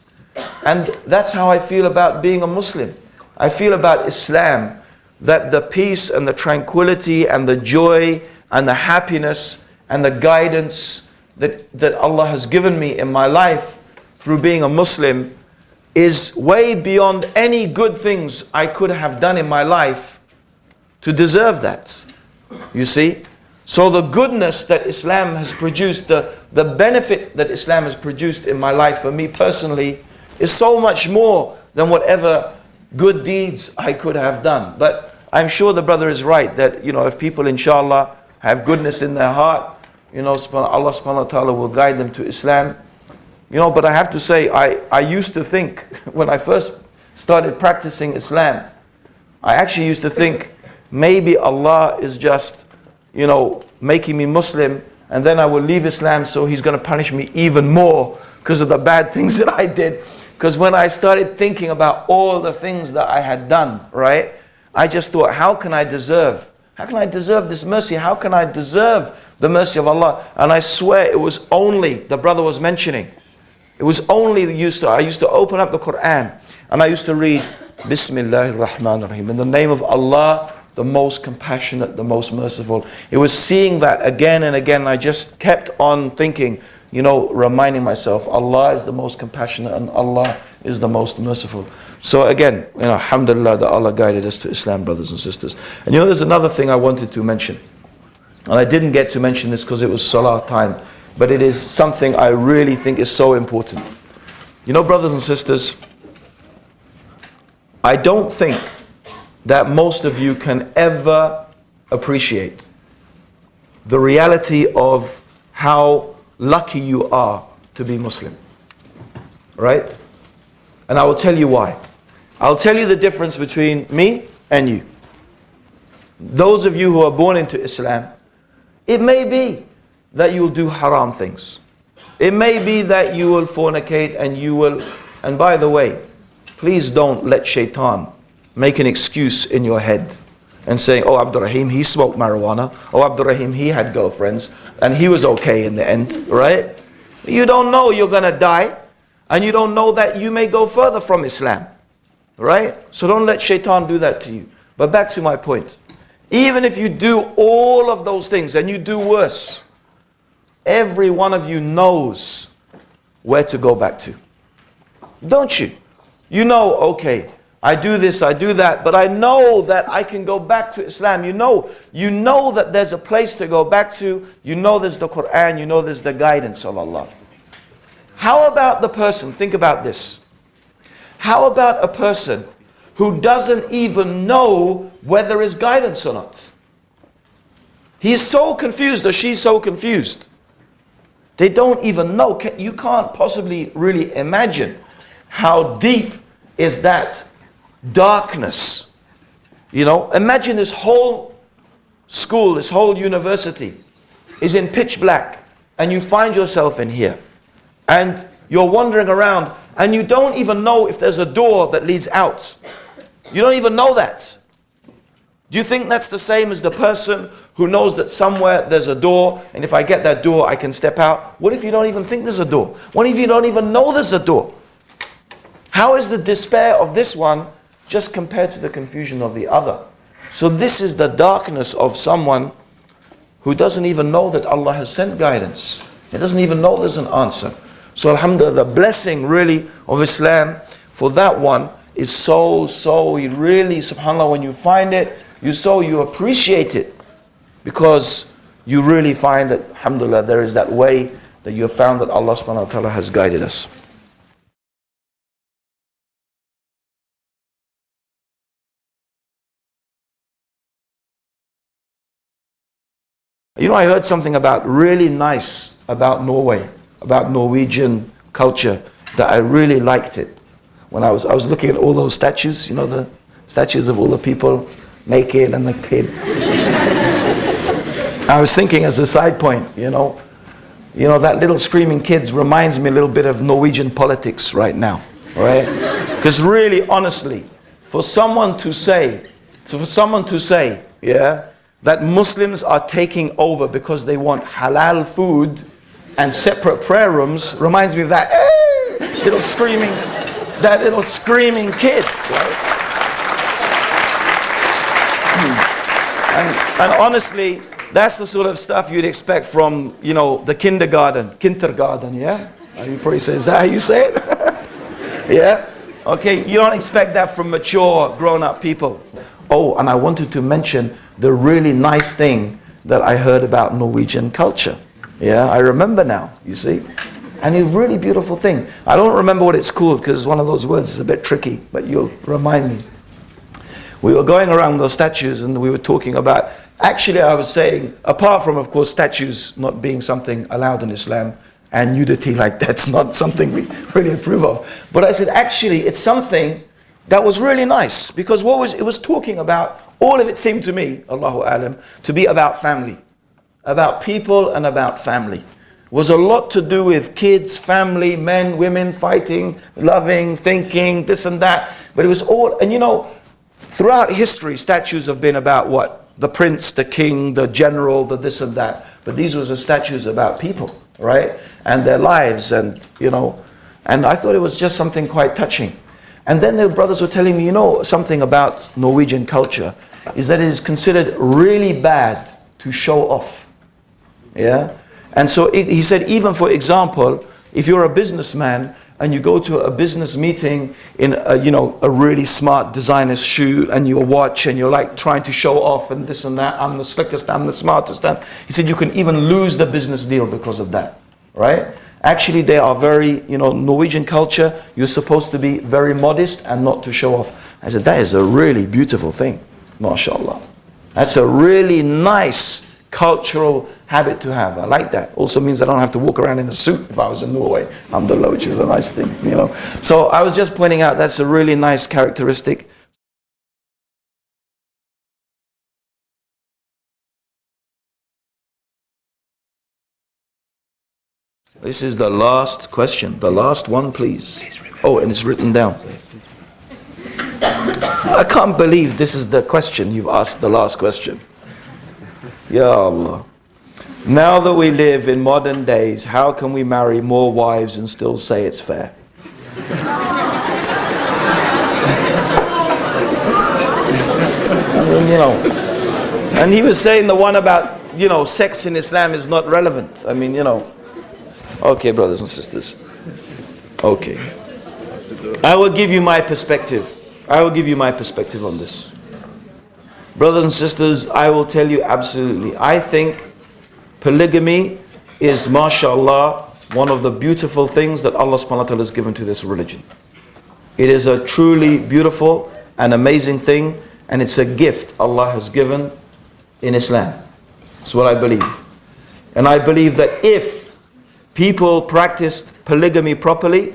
And that's how I feel about being a Muslim. I feel about Islam, that the peace and the tranquility and the joy and the happiness and the guidance that Allah has given me in my life through being a Muslim is way beyond any good things I could have done in my life to deserve that. You see? So the goodness that Islam has produced, the benefit that Islam has produced in my life for me personally is so much more than whatever good deeds I could have done. But I'm sure the brother is right that, you know, if people inshallah have goodness in their heart, you know, Allah subhanahu wa ta'ala will guide them to Islam. You know, but I have to say, I used to think, when I first started practicing Islam, I actually used to think, maybe Allah is just, you know, making me Muslim, and then I will leave Islam, so He's going to punish me even more because of the bad things that I did. Because when I started thinking about all the things that I had done, right, I just thought, how can I deserve this mercy? How can I deserve the mercy of Allah? And I swear it was only, the brother was mentioning, it was only I used to open up the Quran and I used to read Bismillahir Rahmanir Rahim, in the name of Allah, the most compassionate, the most merciful. It was seeing that again and again. I just kept on thinking, you know, reminding myself, Allah is the most compassionate and Allah is the most merciful. So again, you know, alhamdulillah that Allah guided us to Islam, brothers and sisters. And you know, there's another thing I wanted to mention. And I didn't get to mention this because it was Salah time. But it is something I really think is so important. You know, brothers and sisters, I don't think that most of you can ever appreciate the reality of how lucky you are to be Muslim. Right? And I will tell you why. I'll tell you the difference between me and you. Those of you who are born into Islam, it may be that you will do haram things. It may be that you will fornicate and you will, and by the way, please don't let shaitan make an excuse in your head and saying, oh, Abdur Raheem, he smoked marijuana. Oh, Abdur Raheem, he had girlfriends and he was okay in the end, right? You don't know you're going to die, and you don't know that you may go further from Islam, right? So don't let shaitan do that to you. But back to my point. Even if you do all of those things and you do worse, every one of you knows where to go back to. Don't you? You know, okay, I do this, I do that, but I know that I can go back to Islam. You know that there's a place to go back to. You know there's the Quran, you know there's the guidance of Allah. How about the person, think about this. How about a person who doesn't even know whether there is guidance or not? He's so confused or she's so confused. They don't even know. You can't possibly really imagine how deep is that darkness. You know, imagine this whole school, this whole university is in pitch black, and you find yourself in here. And you're wandering around and you don't even know if there's a door that leads out. You don't even know that. Do you think that's the same as the person who knows that somewhere there's a door, and if I get that door I can step out? What if you don't even think there's a door? What if you don't even know there's a door? How is the despair of this one just compared to the confusion of the other? So this is the darkness of someone who doesn't even know that Allah has sent guidance. He doesn't even know there's an answer. So alhamdulillah, the blessing really of Islam for that one is so really, subhanAllah, when you find it, you appreciate it, because you really find that, alhamdulillah, there is that way that you have found that Allah subhanahu wa ta'ala has guided us. You know, I heard something about really nice about Norway, about Norwegian culture, that I really liked it. When I was looking at all those statues, you know, the statues of all the people naked and the kid. I was thinking as a side point, you know, that little screaming kids reminds me a little bit of Norwegian politics right now. right? Because really, honestly, for someone to say, yeah, that Muslims are taking over because they want halal food and separate prayer rooms reminds me of that little screaming kid, right? And honestly, that's the sort of stuff you'd expect from, you know, the kindergarten, yeah? You probably say, is that how you say it? Yeah? Okay, you don't expect that from mature, grown-up people. Oh, and I wanted to mention the really nice thing that I heard about Norwegian culture. Yeah, I remember now, you see? And a really beautiful thing. I don't remember what it's called because one of those words is a bit tricky, but you'll remind me. We were going around those statues and we were talking about, actually I was saying, apart from of course statues not being something allowed in Islam, and nudity like that's not something we really approve of. But I said actually it's something that was really nice because it was talking about, all of it seemed to me, Allahu Alam, to be about family. About people and about family. Was a lot to do with kids, family, men, women, fighting, loving, thinking, this and that. But it was all, and you know, throughout history, statues have been about what? The prince, the king, the general, the this and that. But these were the statues about people, right? And their lives, and you know, and I thought it was just something quite touching. And then the brothers were telling me, you know, something about Norwegian culture is that it is considered really bad to show off. Yeah? And so he said, even for example, if you're a businessman and you go to a business meeting in a, you know, a really smart designer's shoe and your watch and you're like trying to show off and this and that, I'm the slickest, I'm the smartest. And he said you can even lose the business deal because of that, right? Actually, they are very, you know, Norwegian culture, you're supposed to be very modest and not to show off. I said, that is a really beautiful thing, mashallah. That's a really nice cultural habit to have. I like that. Also means I don't have to walk around in a suit if I was in Norway, alhamdulillah, which is a nice thing, you know. So I was just pointing out that's a really nice characteristic. This is the last question. The last one, please. Oh, and it's written down. I can't believe this is the question you've asked, the last question. Ya Allah. Now that we live in modern days, how can we marry more wives and still say it's fair? I mean, you know. And he was saying the one about, you know, sex in Islam is not relevant. I mean, you know. Okay, brothers and sisters. Okay. I will give you my perspective. I will give you my perspective on this. Brothers and sisters, I will tell you absolutely. I think polygamy is, mashallah, one of the beautiful things that Allah subhanahu wa ta'ala has given to this religion. It is a truly beautiful and amazing thing, and it's a gift Allah has given in Islam. That's what I believe. And I believe that if people practiced polygamy properly,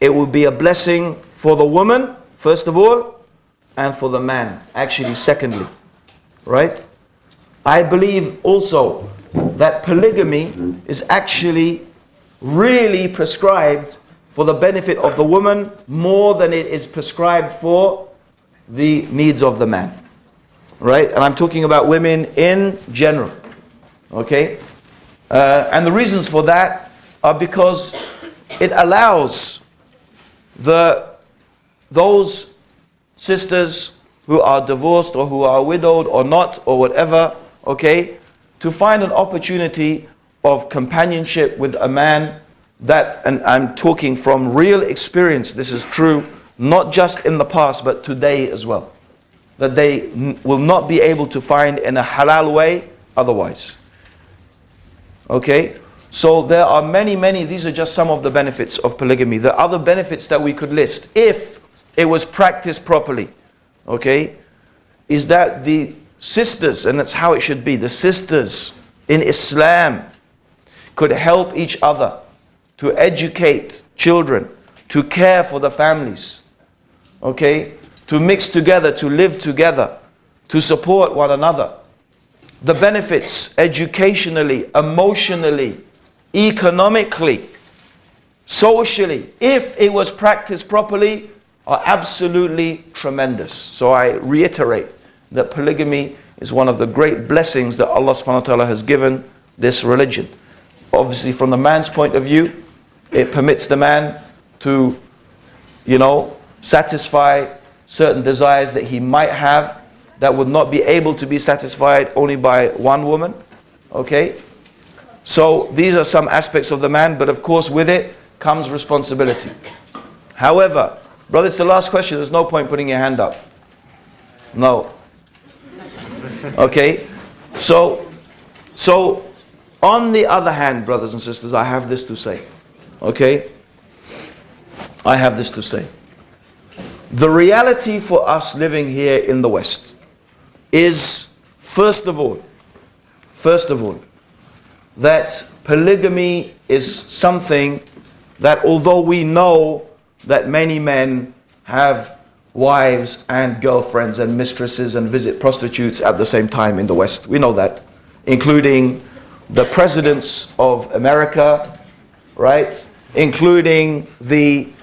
it would be a blessing for the woman, first of all, and for the man, actually, secondly. Right? I believe also that polygamy is actually really prescribed for the benefit of the woman more than it is prescribed for the needs of the man. Right? And I'm talking about women in general. Okay? And the reasons for that are because it allows those sisters who are divorced or who are widowed or not or whatever, okay, to find an opportunity of companionship with a man that, and I'm talking from real experience, this is true, not just in the past but today as well, that they will not be able to find in a halal way otherwise. Okay? So there are many, these are just some of the benefits of polygamy. The other benefits that we could list, if it was practiced properly, okay, is that the sisters, and that's how it should be, the sisters in Islam could help each other to educate children, to care for the families, okay, to mix together, to live together, to support one another. The benefits educationally, emotionally, economically, socially, if it was practiced properly, are absolutely tremendous. So I reiterate that polygamy is one of the great blessings that Allah subhanahu wa ta'ala has given this religion. Obviously, from the man's point of view, it permits the man to, satisfy certain desires that he might have that would not be able to be satisfied only by one woman. Okay? So these are some aspects of the man, but of course with it comes responsibility. However, brother, it's the last question. There's no point putting your hand up. No. Okay? So on the other hand, brothers and sisters, I have this to say. Okay? I have this to say. The reality for us living here in the West is, first of all, that polygamy is something that, although we know that many men have wives and girlfriends and mistresses and visit prostitutes at the same time in the West, we know that, including the presidents of America, right? Including the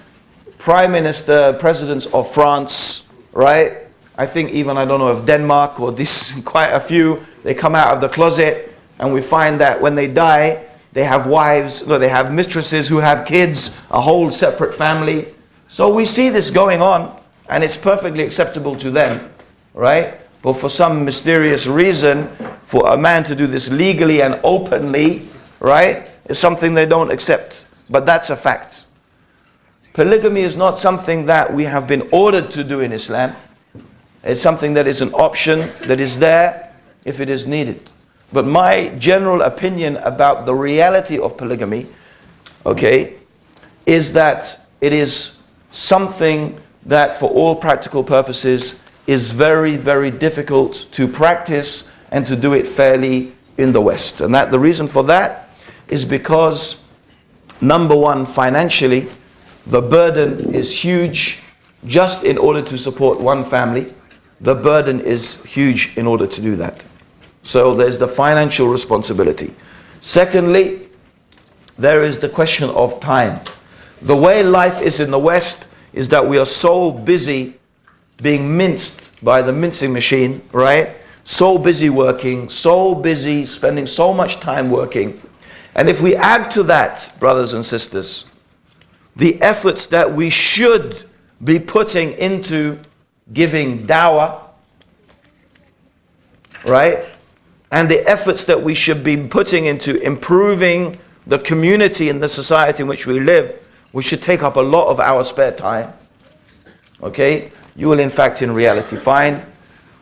presidents of France, right? I think even, I don't know if Denmark or this, quite a few, they come out of the closet, and we find that when they die, they have wives, no, they have mistresses who have kids, a whole separate family. So we see this going on, and it's perfectly acceptable to them, right? But for some mysterious reason, for a man to do this legally and openly, right, is something they don't accept. But that's a fact. Polygamy is not something that we have been ordered to do in Islam. It's something that is an option that is there if it is needed. But my general opinion about the reality of polygamy, okay, is that it is something that for all practical purposes is very, very difficult to practice and to do it fairly in the West. And that the reason for that is because, number one, financially, the burden is huge. Just in order to support one family, the burden is huge in order to do that. So there's the financial responsibility. Secondly, there is the question of time. The way life is in the West is that we are so busy being minced by the mincing machine, right? So busy working, so busy spending so much time working. And if we add to that, brothers and sisters, the efforts that we should be putting into giving dawah, right? And the efforts that we should be putting into improving the community and the society in which we live, which should take up a lot of our spare time. Okay? You will in fact in reality find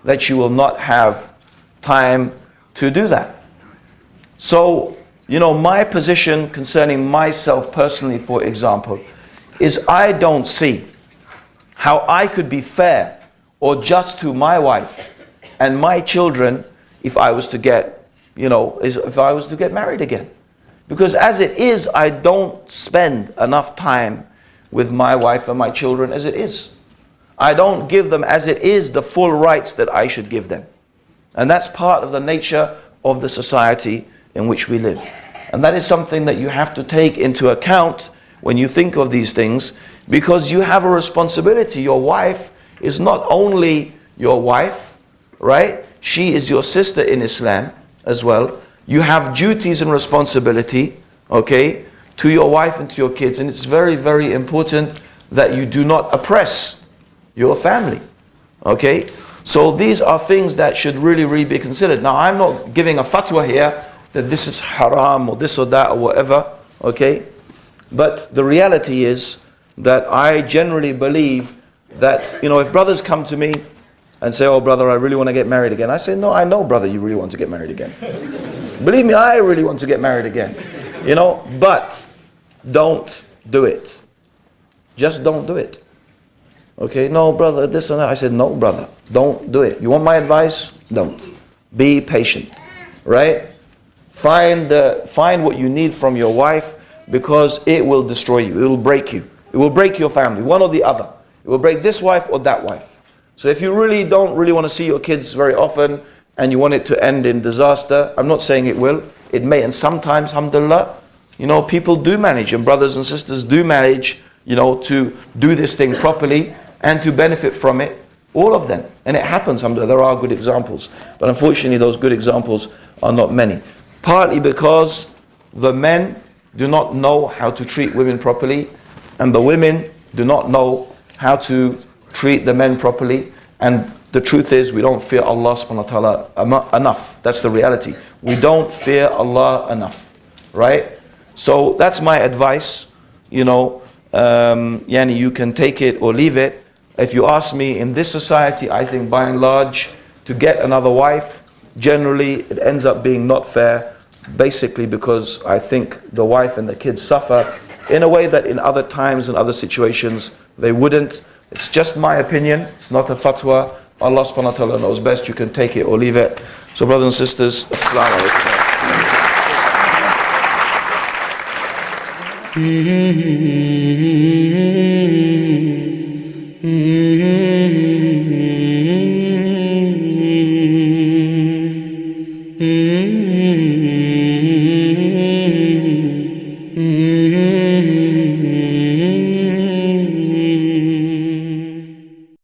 that you will not have time to do that. So, my position concerning myself personally, for example, is I don't see how I could be fair or just to my wife and my children if I was to get, if I was to get married again. Because as it is, I don't spend enough time with my wife and my children as it is. I don't give them as it is the full rights that I should give them. And that's part of the nature of the society in which we live. And that is something that you have to take into account when you think of these things, because you have a responsibility. Your wife is not only your wife, right? She is your sister in Islam as well. You have duties and responsibility, okay, to your wife and to your kids. And it's very, very important that you do not oppress your family, okay? So these are things that should really, really be considered. Now, I'm not giving a fatwa here that this is haram or this or that or whatever, okay? But the reality is that I generally believe that, if brothers come to me and say, oh brother, I really want to get married again. I say, no, I know brother, you really want to get married again. Believe me, I really want to get married again. But don't do it. Just don't do it. Okay, no brother, this and that. I said, no brother, don't do it. You want my advice? Don't. Be patient, right? Find what you need from your wife, because it will destroy you. It will break you. It will break your family, one or the other. It will break this wife or that wife. So if you really don't want to see your kids very often and you want it to end in disaster, I'm not saying it will. It may, and sometimes, alhamdulillah, you know, people do manage, and brothers and sisters do manage, you know, to do this thing properly and to benefit from it, all of them. And it happens, there are good examples. But unfortunately, those good examples are not many. Partly because the men do not know how to treat women properly, and the women do not know how to treat the men properly. And the truth is, we don't fear Allah subhanahu wa ta'ala enough. That's the reality. We don't fear Allah enough, right? So that's my advice. You know, yani you can take it or leave it. If you ask me, in this society, I think by and large, to get another wife, generally it ends up being not fair, basically because I think the wife and the kids suffer in a way that in other times and other situations they wouldn't. It's just my opinion, it's not a fatwa. Allah subhanahu wa ta'ala knows best, you can take it or leave it. So brothers and sisters, assalamu alaikum.